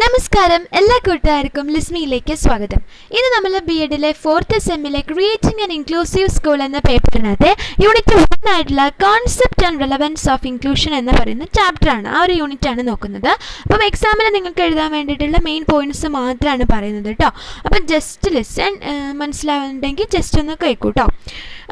നമസ്കാരം, എല്ലാ കൂട്ടുകാർക്കും ലിസ്മിയിലേക്ക് സ്വാഗതം. ഇന്ന് നമ്മൾ BEdലെ 4th സെമ്മിലെ ക്രിയേറ്റിംഗ് ആൻ ഇൻക്ലൂസീവ് സ്കൂൾ എന്ന പേപ്പറിനകത്ത് യൂണിറ്റ് 1 ആയിട്ടുള്ള concept and relevance of inclusion എന്ന് പറയുന്ന ചാപ്റ്ററാണ്. ആ ഒരു യൂണിറ്റാണ് നോക്കുന്നത്. അപ്പം എക്സാമിന് നിങ്ങൾക്ക് എഴുതാൻ വേണ്ടിയിട്ടുള്ള മെയിൻ പോയിന്റ്സ് മാത്രമാണ് പറയുന്നത് കേട്ടോ. അപ്പം ജസ്റ്റ് ലിസൺ, മനസ്സിലാവുന്നുണ്ടെങ്കിൽ ജസ്റ്റ് ഒന്ന് കേൾക്കൂ കേട്ടോ.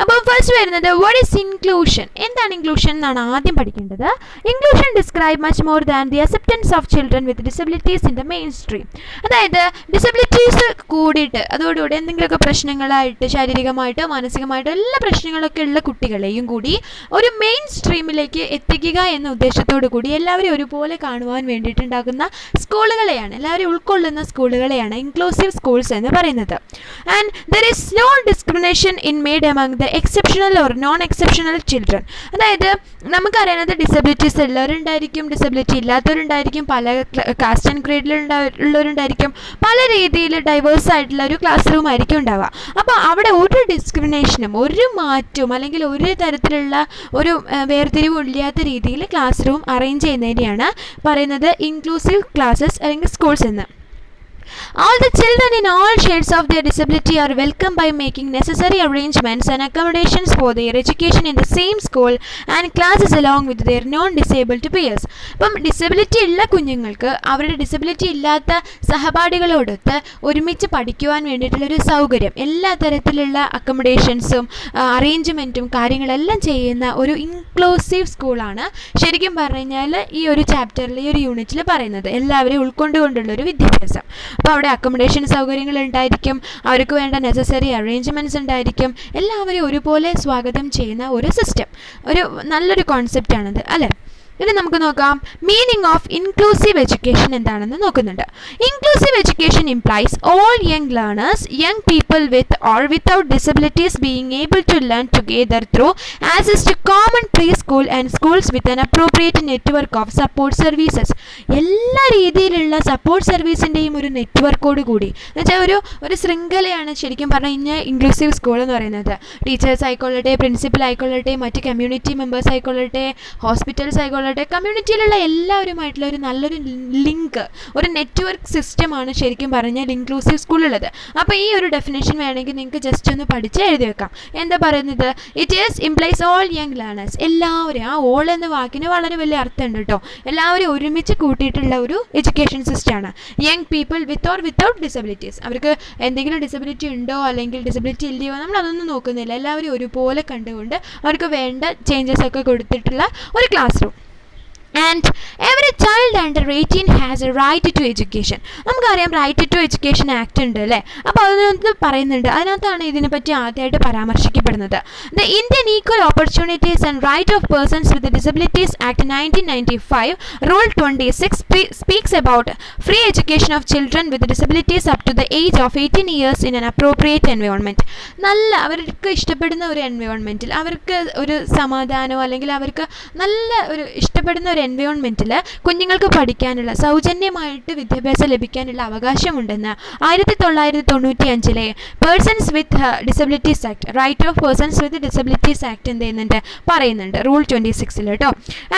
അപ്പോൾ ഫസ്റ്റ് വരുന്നത് വാട്ട് ഈസ് ഇൻക്ലൂഷൻ. എന്താണ് ഇൻക്ലൂഷൻ എന്നാണ് ആദ്യം പഠിക്കേണ്ടത്. Inclusion describe much more than the acceptance of children with disabilities in the main stream. അതായത് ഡിസബിലിറ്റീസ് കൂടിയിട്ട് അതോടുകൂടി എന്തെങ്കിലുമൊക്കെ പ്രശ്നങ്ങളായിട്ട് ശാരീരികമായിട്ടോ മാനസികമായിട്ടോ എല്ലാ പ്രശ്നങ്ങളൊക്കെ ഉള്ള കുട്ടികളെയും കൂടി ഒരു മെയിൻ സ്ട്രീമിലേക്ക് എത്തിക്കുക എന്ന ഉദ്ദേശത്തോടു കൂടി എല്ലാവരും ഒരുപോലെ കാണുവാൻ വേണ്ടിയിട്ടുണ്ടാകുന്ന സ്കൂളുകളെയാണ്, എല്ലാവരും ഉൾക്കൊള്ളുന്ന സ്കൂളുകളെയാണ് ഇൻക്ലൂസീവ് സ്കൂൾസ് എന്ന് പറയുന്നത്. And there is no discrimination in made among the exceptional or non exceptional children. അതായത് നമുക്കറിയുന്നത് ഡിസബിലിറ്റീസ് ഉള്ളവരുണ്ടായിരിക്കും, ഡിസബിലിറ്റി ഇല്ലാത്തവരുണ്ടായിരിക്കും, പല കാസ്റ്റ് ആൻഡ് ഗ്രേഡിലുള്ളവരുണ്ടായിരിക്കും, പല രീതിയിൽ ഡൈവേഴ്സ് ആയിട്ടുള്ള ഒരു ക്ലാസ് റൂം ആയിരിക്കും ഉണ്ടാവുക. അപ്പോൾ അവിടെ ഒരു ഡിസ്ക്രിമിനേഷനും ഒരു മാറ്റവും അല്ലെങ്കിൽ ഒരു തരത്തിലുള്ള ഒരു വേർതിരിവും ഇല്ലാത്ത രീതിയിൽ ക്ലാസ് റൂം അറേഞ്ച് ചെയ്യുന്നതിനെയാണ് പറയുന്നത് ഇൻക്ലൂസീവ് ക്ലാസ്സസ് അല്ലെങ്കിൽ സ്കൂൾസ് എന്ന്. All the children in all shades of their disability are welcome by making necessary arrangements and accommodations for their education in the same school and classes along with their non-disabled peers. അപ്പം disability ഉള്ള കുഞ്ഞുങ്ങൾക്ക് അവരുടെ disability ഇല്ലാത്ത സഹപാഠികളോടൊത്ത് ഒരുമിച്ച് പഠിക്കുവാൻ വേണ്ടിയിട്ടുള്ളൊരു സൗകര്യം, എല്ലാ തരത്തിലുള്ള അക്കോമഡേഷൻസും അറേഞ്ച്മെൻറ്റും കാര്യങ്ങളെല്ലാം ചെയ്യുന്ന ഒരു ഇൻക്ലൂസീവ് സ്കൂളാണ് ശരിക്കും പറഞ്ഞു കഴിഞ്ഞാൽ ഈ ഒരു ചാപ്റ്ററിൽ, ഈ ഒരു യൂണിറ്റിൽ പറയുന്നത്. എല്ലാവരെയും ഉൾക്കൊണ്ടുകൊണ്ടുള്ളൊരു വിദ്യാഭ്യാസം. അപ്പോൾ അവിടെ അക്കോമഡേഷൻ സൗകര്യങ്ങൾ ഉണ്ടായിരിക്കും, അവർക്ക് വേണ്ട നെസസറി അറേഞ്ച്മെൻറ്റ്സ് ഉണ്ടായിരിക്കും, എല്ലാവരെയും ഒരുപോലെ സ്വാഗതം ചെയ്യുന്ന ഒരു സിസ്റ്റം, ഒരു നല്ലൊരു കോൺസെപ്റ്റാണത് അല്ലേ. ഇനി നമുക്ക് നോക്കാം മീനിങ് ഓഫ് ഇൻക്ലൂസീവ് എഡ്യൂക്കേഷൻ എന്താണെന്ന് നോക്കുന്നുണ്ട്. Inclusive education implies all young learners, young people with or without disabilities being able to learn together through access to common pre school and schools with an appropriate network of support services. എല്ലാ രീതിയിലുള്ള support സർവീസിൻ്റെയും ഒരു നെറ്റ്വർക്കോട് കൂടി എന്നുവെച്ചാൽ ഒരു ശൃംഖലയാണ് ശരിക്കും പറഞ്ഞു കഴിഞ്ഞാൽ ഇൻക്ലൂസീവ് സ്കൂൾ എന്ന് പറയുന്നത്. ടീച്ചേഴ്സ് ആയിക്കൊള്ളട്ടെ, പ്രിൻസിപ്പൽ ആയിക്കൊള്ളട്ടെ, മറ്റ് കമ്മ്യൂണിറ്റി മെമ്പേഴ്സ് ആയിക്കൊള്ളട്ടെ, ഹോസ്പിറ്റൽസ് ആയിക്കൊള്ളട്ടെ, കമ്മ്യൂണിറ്റിയിലുള്ള എല്ലാവരുമായിട്ടുള്ള ഒരു നല്ലൊരു ലിങ്ക്, ഒരു നെറ്റ്വർക്ക് സിസ്റ്റമാണ് ശരിക്കും പറഞ്ഞാൽ ഇൻക്ലൂസീവ് സ്കൂളുള്ളത്. അപ്പോൾ ഈ ഒരു ഡെഫിനേഷൻ വേണമെങ്കിൽ നിങ്ങൾക്ക് ജസ്റ്റ് ഒന്ന് പഠിച്ച് എഴുതി വെക്കാം. എന്താ പറയുന്നത്? It is implies all young learners. എല്ലാവരും, ആ ഓൾ എന്ന വാക്കിന് വളരെ വലിയ അർത്ഥമുണ്ട് കേട്ടോ. എല്ലാവരും ഒരുമിച്ച് കൂട്ടിയിട്ടുള്ള ഒരു എഡ്യൂക്കേഷൻ സിസ്റ്റമാണ്. Young people with or without disabilities. അവർക്ക് എന്തെങ്കിലും ഡിസബിലിറ്റി ഉണ്ടോ അല്ലെങ്കിൽ ഡിസബിലിറ്റി ഇല്ലയോ നമ്മളതൊന്നും നോക്കുന്നില്ല. എല്ലാവരും ഒരുപോലെ കണ്ടുകൊണ്ട് അവർക്ക് വേണ്ട ചേഞ്ചസ് ഒക്കെ കൊടുത്തിട്ടുള്ള ഒരു classroom. And every child under 18 has a right to education. നമുക്കറിയാം റൈറ്റ് ടു എഡ്യൂക്കേഷൻ ആക്ട് ഉണ്ട് അല്ലേ. അപ്പോൾ അതിനകത്ത് പറയുന്നുണ്ട്, അതിനകത്താണ് ഇതിനെപ്പറ്റി ആദ്യമായിട്ട് പരാമർശിക്കപ്പെടുന്നത്. The Indian equal opportunities and right of persons with disabilities act 1995 rule 26 speaks about free education of children with disabilities up to the age of 18 years in an appropriate environment. നല്ല അവർക്ക് ഇഷ്ടപ്പെടുന്ന ഒരു എൻവയോൺമെൻറ്റിൽ, അവർക്ക് ഒരു സമാധാനമോ അല്ലെങ്കിൽ അവർക്ക് നല്ല ഒരു ഇഷ്ടപ്പെടുന്ന ഒരു എൻവയോൺമെൻറ്റിൽ കുഞ്ഞുങ്ങൾക്ക് പഠിക്കാനുള്ള, സൗജന്യമായിട്ട് വിദ്യാഭ്യാസം ലഭിക്കാനുള്ള അവകാശമുണ്ടെന്ന് 1995 persons with disabilities act, right of persons with disabilities act എന്ത് ചെയ്യുന്നുണ്ട്, പറയുന്നുണ്ട് റൂൾ 26 കേട്ടോ.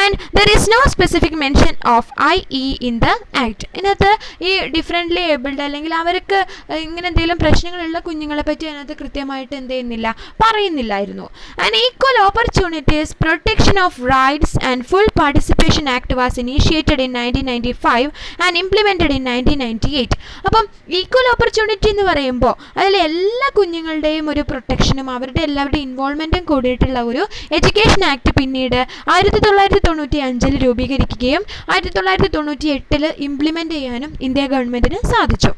And there is no specific mention of IE in the act. ഇതിനകത്ത് ഈ ഡിഫറെൻ്റ്ലി ഏബിൾഡ് അല്ലെങ്കിൽ അവർക്ക് ഇങ്ങനെ എന്തെങ്കിലും പ്രശ്നങ്ങളുള്ള കുഞ്ഞുങ്ങളെ പറ്റി അതിനകത്ത് കൃത്യമായിട്ട് എന്ത് ചെയ്യുന്നില്ല, പറയുന്നില്ലായിരുന്നു. And equal opportunities protection of rights and full participation Act was initiated in 1995 and implemented in 1998. അപ്പം ഈക്വൽ ഓപ്പർച്യൂണിറ്റി എന്ന് പറയുമ്പോൾ അതിൽ എല്ലാ കുഞ്ഞുങ്ങളുടെയും ഒരു പ്രൊട്ടക്ഷനും അവരുടെ എല്ലാവരുടെയും ഇൻവോൾവ്മെൻറ്റും കൂടിയിട്ടുള്ള ഒരു എഡ്യൂക്കേഷൻ ആക്ട് പിന്നീട് 1995 രൂപീകരിക്കുകയും 1998 ഇംപ്ലിമെൻ്റ് ചെയ്യാനും ഇന്ത്യ ഗവൺമെൻറ്റിന് സാധിച്ചു.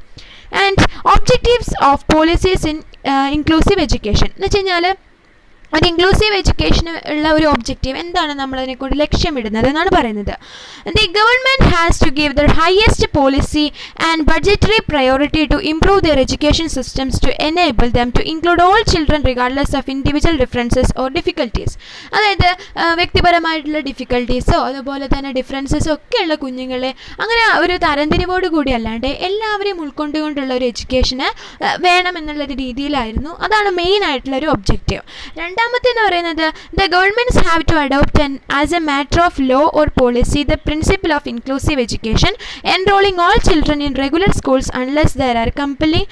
And objectives of policies in inclusive education എന്ന് വെച്ച് കഴിഞ്ഞാൽ ഒരു ഇൻക്ലൂസീവ് എഡ്യൂക്കേഷന് ഉള്ള ഒരു ഒബ്ജക്റ്റീവ് എന്താണ്, നമ്മളതിനെക്കൊണ്ട് ലക്ഷ്യമിടുന്നത് എന്നാണ് പറയുന്നത്. The government has to give the highest policy and budgetary priority to improve their education systems to enable them to include all children regardless of individual differences or difficulties. അതായത് വ്യക്തിപരമായിട്ടുള്ള ഡിഫിക്കൽട്ടീസോ അതുപോലെ തന്നെ ഡിഫറൻസസോ ഒക്കെയുള്ള കുഞ്ഞുങ്ങളെ അങ്ങനെ ഒരു തരംതിരിവോട് കൂടി അല്ലാണ്ട് എല്ലാവരെയും ഉൾക്കൊണ്ടുകൊണ്ടുള്ള ഒരു എഡ്യൂക്കേഷന് വേണമെന്നുള്ളൊരു രീതിയിലായിരുന്നു. അതാണ് മെയിൻ ആയിട്ടുള്ളൊരു ഒബ്ജക്റ്റീവ്. രണ്ടാമത്തെ എന്ന് പറയുന്നത് the governments have to adopt as a matter of law or policy the principle of inclusive education, enrol enrolling all children in regular schools unless there are compelling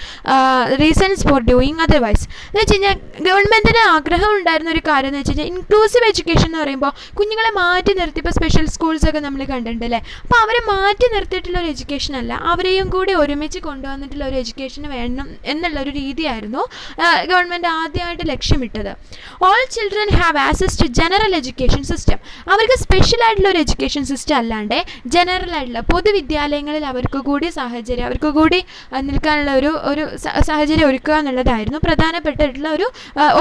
reasons for doing otherwise. എന്ന് വെച്ച് കഴിഞ്ഞാൽ ഗവൺമെൻറ്റിന് ആഗ്രഹം ഉണ്ടായിരുന്ന ഒരു കാര്യം എന്ന് വെച്ച് കഴിഞ്ഞാൽ ഇൻക്ലൂസീവ് എഡ്യൂക്കേഷൻ എന്ന് പറയുമ്പോൾ കുഞ്ഞുങ്ങളെ മാറ്റി നിർത്തി, ഇപ്പോൾ സ്പെഷ്യൽ സ്കൂൾസൊക്കെ നമ്മൾ കണ്ടിട്ടുണ്ട് അല്ലേ. അപ്പോൾ അവരെ മാറ്റി നിർത്തിയിട്ടുള്ള ഒരു എഡ്യൂക്കേഷൻ അല്ല, അവരെയും കൂടി ഒരുമിച്ച് കൊണ്ടുവന്നിട്ടുള്ള ഒരു എഡ്യൂക്കേഷൻ വേണം എന്നുള്ളൊരു രീതിയായിരുന്നു ഗവൺമെൻറ് ആദ്യമായിട്ട് ലക്ഷ്യമിട്ടത്. All children have access to general education system. അവർക്ക് സ്പെഷ്യൽ ആയിട്ടുള്ള ഒരു എഡ്യൂക്കേഷൻ സിസ്റ്റം അല്ലാണ്ട് ജനറൽ ആയിട്ടുള്ള പൊതുവിദ്യാലയങ്ങളിൽ അവർക്ക് കൂടി നിൽക്കാനുള്ള ഒരു സാഹചര്യം ഒരുക്കുക എന്നുള്ളതായിരുന്നു പ്രധാനപ്പെട്ടിട്ടുള്ള ഒരു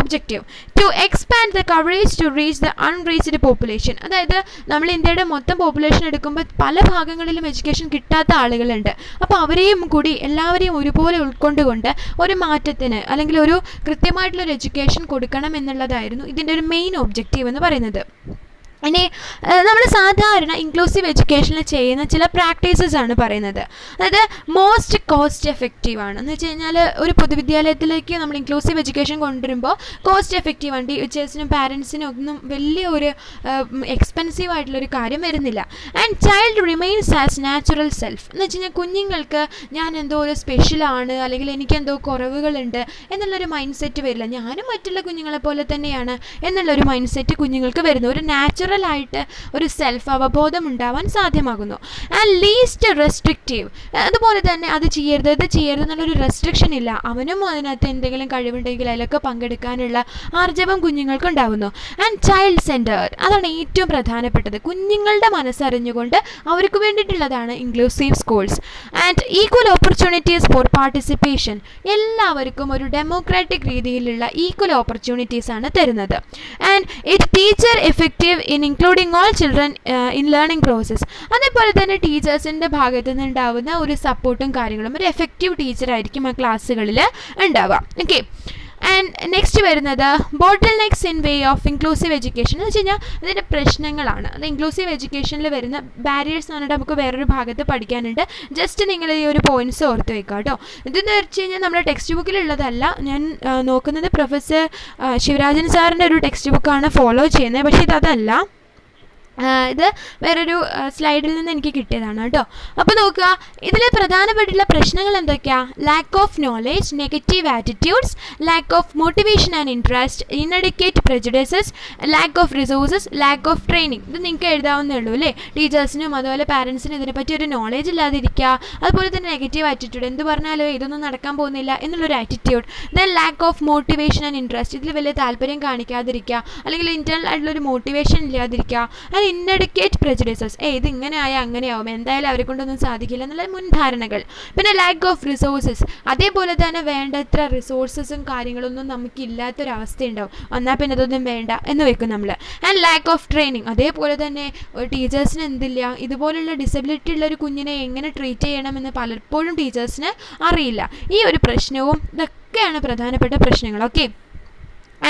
objective. To expand the coverage to reach the unreached population. അതായത് നമ്മൾ ഇന്ത്യയുടെ മൊത്തം പോപ്പുലേഷൻ എടുക്കുമ്പോൾ പല ഭാഗങ്ങളിലും എഡ്യൂക്കേഷൻ കിട്ടാത്ത ആളുകളുണ്ട്. അപ്പോൾ അവരെയും കൂടി എല്ലാവരെയും ഒരുപോലെ ഉൾക്കൊണ്ടുകൊണ്ട് ഒരു മാറ്റത്തിന് അല്ലെങ്കിൽ ഒരു കൃത്യമായിട്ടുള്ളൊരു എഡ്യൂക്കേഷൻ കൊടുക്കണം എന്നുള്ളതായിരുന്നു ഇതിൻ്റെ ഒരു മെയിൻ ഒബ്ജക്റ്റീവ് എന്ന് പറയുന്നത്. ഇനി നമ്മൾ സാധാരണ ഇൻക്ലൂസീവ് എഡ്യൂക്കേഷനിൽ ചെയ്യുന്ന ചില പ്രാക്ടീസസ് ആണ് പറയുന്നത്. അതായത് മോസ്റ്റ് കോസ്റ്റ് എഫക്റ്റീവാണ് എന്ന് വെച്ച് കഴിഞ്ഞാൽ ഒരു പൊതുവിദ്യാലയത്തിലേക്ക് നമ്മൾ ഇൻക്ലൂസീവ് എഡ്യൂക്കേഷൻ കൊണ്ടുവരുമ്പോൾ കോസ്റ്റ് എഫക്റ്റീവാണ്. ടീച്ചേഴ്സിനും പാരൻസിനും ഒന്നും വലിയ ഒരു എക്സ്പെൻസീവ് ആയിട്ടുള്ളൊരു കാര്യം വരുന്നില്ല. And child remains as natural self എന്ന് വെച്ച് കഴിഞ്ഞാൽ കുഞ്ഞുങ്ങൾക്ക് ഞാൻ എന്തോ ഒരു സ്പെഷ്യലാണ് അല്ലെങ്കിൽ എനിക്കെന്തോ കുറവുകളുണ്ട് എന്നുള്ളൊരു മൈൻഡ് സെറ്റ് വരില്ല. ഞാനും മറ്റുള്ള കുഞ്ഞുങ്ങളെ പോലെ തന്നെയാണ് എന്നുള്ളൊരു മൈൻഡ് സെറ്റ് കുഞ്ഞുങ്ങൾക്ക് വരുന്നു. ഒരു ആയിട്ട് ഒരു സെൽഫ് അവബോധം ഉണ്ടാവാൻ സാധ്യമാകുന്നു. ആൻഡ് ലീസ്റ്റ് റെസ്ട്രിക്റ്റീവ്, അതുപോലെ തന്നെ അത് ചെയ്യരുത് ഇത് ചെയ്യരുത് എന്നുള്ളൊരു റെസ്ട്രിക്ഷൻ ഇല്ല. അവനും അതിനകത്ത് എന്തെങ്കിലും കഴിവുണ്ടെങ്കിൽ അതിലൊക്കെ പങ്കെടുക്കാനുള്ള ആർജവം കുഞ്ഞുങ്ങൾക്ക് ഉണ്ടാകുന്നു. ആൻഡ് ചൈൽഡ് സെൻറ്റേർഡ്, അതാണ് ഏറ്റവും പ്രധാനപ്പെട്ടത്. കുഞ്ഞുങ്ങളുടെ മനസ്സറിഞ്ഞുകൊണ്ട് അവർക്ക് വേണ്ടിയിട്ടുള്ളതാണ് inclusive schools. And equal opportunities for participation, എല്ലാവർക്കും ഒരു ഡെമോക്രാറ്റിക് രീതിയിലുള്ള ഈക്വൽ ഓപ്പർച്യൂണിറ്റീസാണ് തരുന്നത്. And it teacher effective in including all children in learning process. അതേപോലെ തന്നെ ടീച്ചേഴ്സിൻ്റെ ഭാഗത്തു നിന്നുണ്ടാവുന്ന ഒരു സപ്പോർട്ടും കാര്യങ്ങളും, ഒരു എഫക്റ്റീവ് ടീച്ചറായിരിക്കും ആ ക്ലാസ്സുകളിൽ ഉണ്ടാവുക. ഓക്കെ. ആൻഡ് നെക്സ്റ്റ് വരുന്നത് bottlenecks in way of inclusive education എന്ന് വെച്ച് കഴിഞ്ഞാൽ അതിൻ്റെ പ്രശ്നങ്ങളാണ്. അത് ഇൻക്ലൂസീവ് എഡ്യൂക്കേഷനിൽ വരുന്ന ബാരിയേഴ്സ് എന്ന് പറഞ്ഞിട്ട് നമുക്ക് വേറൊരു ഭാഗത്ത് പഠിക്കാനുണ്ട്. ജസ്റ്റ് നിങ്ങൾ ഈ ഒരു പോയിൻറ്റ്സ് ഓർത്ത് വെക്കുക കേട്ടോ. ഇതെന്ന് വെച്ച് കഴിഞ്ഞാൽ നമ്മുടെ ടെക്സ്റ്റ് ബുക്കിലുള്ളതല്ല, ഞാൻ നോക്കുന്നത് പ്രൊഫസർ ശിവരാജൻ സാറിൻ്റെ ഒരു ടെക്സ്റ്റ് ബുക്കാണ് ഫോളോ ചെയ്യുന്നത്. പക്ഷേ ഇതല്ല, ഇത് വേറൊരു സ്ലൈഡിൽ നിന്ന് എനിക്ക് കിട്ടിയതാണ് കേട്ടോ. അപ്പോൾ നോക്കുക, ഇതിൽ പ്രധാനപ്പെട്ടുള്ള പ്രശ്നങ്ങൾ എന്തൊക്കെയാണ്? Lack of knowledge, negative attitudes, lack of motivation and interest, inadequate prejudices, lack of resources, lack of training. ഇത് നിങ്ങൾക്ക് എഴുതാവുന്നേ ഉള്ളൂ അല്ലേ. ടീച്ചേഴ്സിനും അതുപോലെ പാരൻസിനും ഇതിനെപ്പറ്റി ഒരു നോളേജ് ഇല്ലാതിരിക്കുക. അതുപോലെ തന്നെ നെഗറ്റീവ് ആറ്റിറ്റ്യൂഡ്, എന്ത് പറഞ്ഞാലോ ഇതൊന്നും നടക്കാൻ പോകുന്നില്ല എന്നുള്ളൊരു attitude. Then lakh of motivation and interest, ഇതിൽ വലിയ താല്പര്യം കാണിക്കാതിരിക്കുക അല്ലെങ്കിൽ ഇൻറ്റേർണൽ ആയിട്ടുള്ളൊരു മോട്ടിവേഷൻ ഇല്ലാതിരിക്കുക. അത് ഇൻഎഡ്യൂക്കേറ്റ് പ്രെജുഡിസസ്, ഇത് ഇങ്ങനെ ആയാൽ അങ്ങനെയാവും, എന്തായാലും അവരെ കൊണ്ടൊന്നും സാധിക്കില്ല എന്നുള്ള മുൻധാരണകൾ. പിന്നെ ലാക്ക് ഓഫ് റിസോഴ്സസ്, അതേപോലെ തന്നെ വേണ്ടത്ര റിസോഴ്സസും കാര്യങ്ങളൊന്നും നമുക്കില്ലാത്തൊരവസ്ഥ ഉണ്ടാവും. എന്നാൽ പിന്നെ ഇതൊന്നും വേണ്ട എന്ന് വെക്കും നമ്മൾ. ആൻഡ് ലാക്ക് ഓഫ് ട്രെയിനിങ്, അതേപോലെ തന്നെ ടീച്ചേഴ്സിന് എന്തില്ല, ഇതുപോലുള്ള ഡിസബിലിറ്റി ഉള്ള ഒരു കുഞ്ഞിനെ എങ്ങനെ ട്രീറ്റ് ചെയ്യണമെന്ന് പലപ്പോഴും ടീച്ചേഴ്സിന് അറിയില്ല. ഈ ഒരു പ്രശ്നവും ഇതൊക്കെയാണ് പ്രധാനപ്പെട്ട പ്രശ്നങ്ങൾ. ഓക്കെ.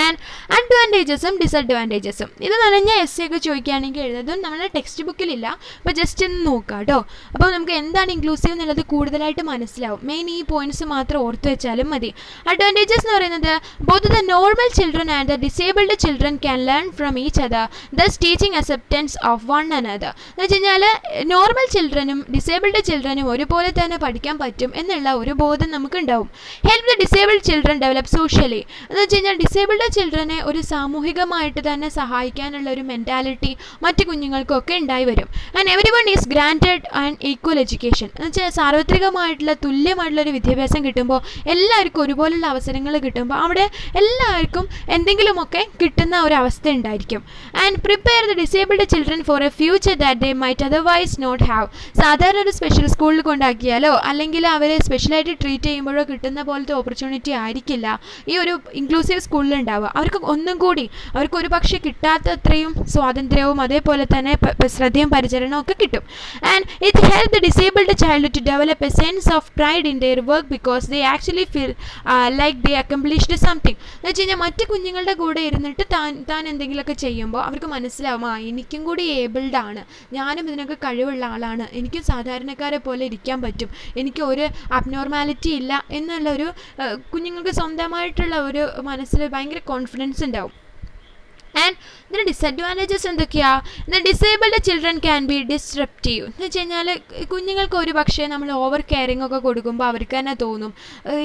ആൻഡ് അഡ്വാൻറ്റേജസും ഡിസഡ്വാൻറ്റേജസും, ഇത് നനഞ്ഞ എസ് ഒക്കെ ചോദിക്കുകയാണെങ്കിൽ എഴുതുന്നതും നമ്മുടെ ടെക്സ്റ്റ് ബുക്കിലില്ല. അപ്പോൾ ജസ്റ്റ് ഒന്ന് നോക്കാം കേട്ടോ. അപ്പോൾ നമുക്ക് എന്താണ് ഇൻക്ലൂസീവ് എന്നുള്ളത് കൂടുതലായിട്ട് മനസ്സിലാവും. മെയിൻ ഈ പോയിന്റ്സ് മാത്രം ഓർത്ത് വെച്ചാലും മതി. അഡ്വാൻറ്റേജസ് എന്ന് പറയുന്നത് both the normal children and the disabled children can learn from each other, thus teaching acceptance of one another. എന്ന് വെച്ച് കഴിഞ്ഞാൽ നോർമൽ ചിൽഡ്രനും ഡിസേബിൾഡ് ചിൽഡ്രനും ഒരുപോലെ തന്നെ പഠിക്കാൻ പറ്റും എന്നുള്ള ഒരു ബോധം നമുക്കുണ്ടാവും. Help the disabled children develop socially, എന്ന് വെച്ച് കഴിഞ്ഞാൽ ഡിസേബിൾഡ് ചിൽഡ്രനെ ഒരു സാമൂഹികമായിട്ട് തന്നെ സഹായിക്കാനുള്ള ഒരു മെൻറ്റാലിറ്റി മറ്റു കുഞ്ഞുങ്ങൾക്കൊക്കെ ഉണ്ടായി വരും. And everyone is granted and equal education, എന്ന് വെച്ചാൽ സാർവത്രികമായിട്ടുള്ള തുല്യമായിട്ടുള്ളൊരു വിദ്യാഭ്യാസം കിട്ടുമ്പോൾ, എല്ലാവർക്കും ഒരുപോലുള്ള അവസരങ്ങൾ കിട്ടുമ്പോൾ അവിടെ എല്ലാവർക്കും എന്തെങ്കിലുമൊക്കെ കിട്ടുന്ന ഒരു അവസ്ഥ ഉണ്ടായിരിക്കും. And prepare the disabled children for a future that they might otherwise not have. സാധാരണ ഒരു സ്പെഷ്യൽ സ്കൂളിൽ കൊണ്ടാക്കിയാലോ അല്ലെങ്കിൽ അവരെ സ്പെഷ്യലായിട്ട് ട്രീറ്റ് ചെയ്യുമ്പോഴോ കിട്ടുന്ന പോലത്തെ ഓപ്പർച്യൂണിറ്റി ആയിരിക്കില്ല ഈ ഒരു ഇൻക്ലൂസീവ് സ്കൂളിൽ ഉണ്ടാവുക. അവർക്ക് ഒന്നും കൂടി അവർക്ക് ഒരു പക്ഷേ കിട്ടാത്ത അത്രയും സ്വാതന്ത്ര്യവും അതേപോലെ തന്നെ ശ്രദ്ധയും പരിചരണവും ഒക്കെ കിട്ടും. And it help the disabled child to develop a sense of pride in their work because they actually feel like they accomplished something. എന്ന് വെച്ച് കഴിഞ്ഞാൽ മറ്റ് കുഞ്ഞുങ്ങളുടെ കൂടെ ഇരുന്നിട്ട് താൻ എന്തെങ്കിലുമൊക്കെ ചെയ്യുമ്പോൾ അവർക്ക് മനസ്സിലാവും, എനിക്കും കൂടി ഏബിൾഡ് ആണ്, ഞാനും ഇതിനൊക്കെ കഴിവുള്ള ആളാണ്, എനിക്കും സാധാരണക്കാരെ പോലെ ഇരിക്കാൻ പറ്റും, എനിക്ക് ഒരു അബ്നോർമാലിറ്റി ഇല്ല എന്നുള്ളൊരു കുഞ്ഞുങ്ങൾക്ക് സ്വന്തമായിട്ടുള്ള ഒരു മനസ്സിൽ ഭയങ്കര കോൺഫിഡൻസ് ഉണ്ടാവും. ആൻഡ് ഇതിന് ഡിസഡ്വാൻറ്റേജസ് എന്തൊക്കെയാണ്? Disabled children can be disruptive എന്ന് വെച്ച് കഴിഞ്ഞാൽ കുഞ്ഞുങ്ങൾക്ക് ഒരു പക്ഷേ നമ്മൾ ഓവർ കെയറിങ് ഒക്കെ കൊടുക്കുമ്പോൾ അവർക്ക് തന്നെ തോന്നും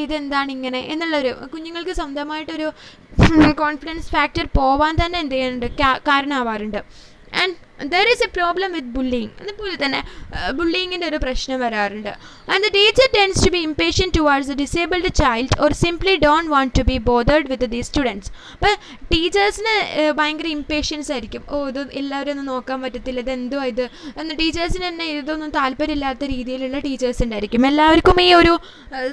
ഇതെന്താണ് ഇങ്ങനെ എന്നുള്ളൊരു, കുഞ്ഞുങ്ങൾക്ക് സ്വന്തമായിട്ടൊരു കോൺഫിഡൻസ് ഫാക്ടർ പോവാൻ തന്നെ എന്ത് ചെയ്യുന്നുണ്ട്, കാരണമാവാറുണ്ട്. And there is a problem with bullying, അതുപോലെ തന്നെ ബുള്ളിങ്ങിൻ്റെ ഒരു പ്രശ്നം വരാറുണ്ട്. And the teacher tends to be impatient towards the disabled child or simply don't want to be bothered with these students. അപ്പോൾ ടീച്ചേഴ്സിന് ഭയങ്കര ഇംപേഷ്യൻസ് ആയിരിക്കും. ഇത് എല്ലാവരും ഒന്നും നോക്കാൻ പറ്റത്തില്ല, ഇതെന്തോ ഇത് എന്ന് ടീച്ചേഴ്സിന് തന്നെ ഇതൊന്നും താല്പര്യമില്ലാത്ത രീതിയിലുള്ള ടീച്ചേഴ്സ് ഉണ്ടായിരിക്കും. എല്ലാവർക്കും ഈ ഒരു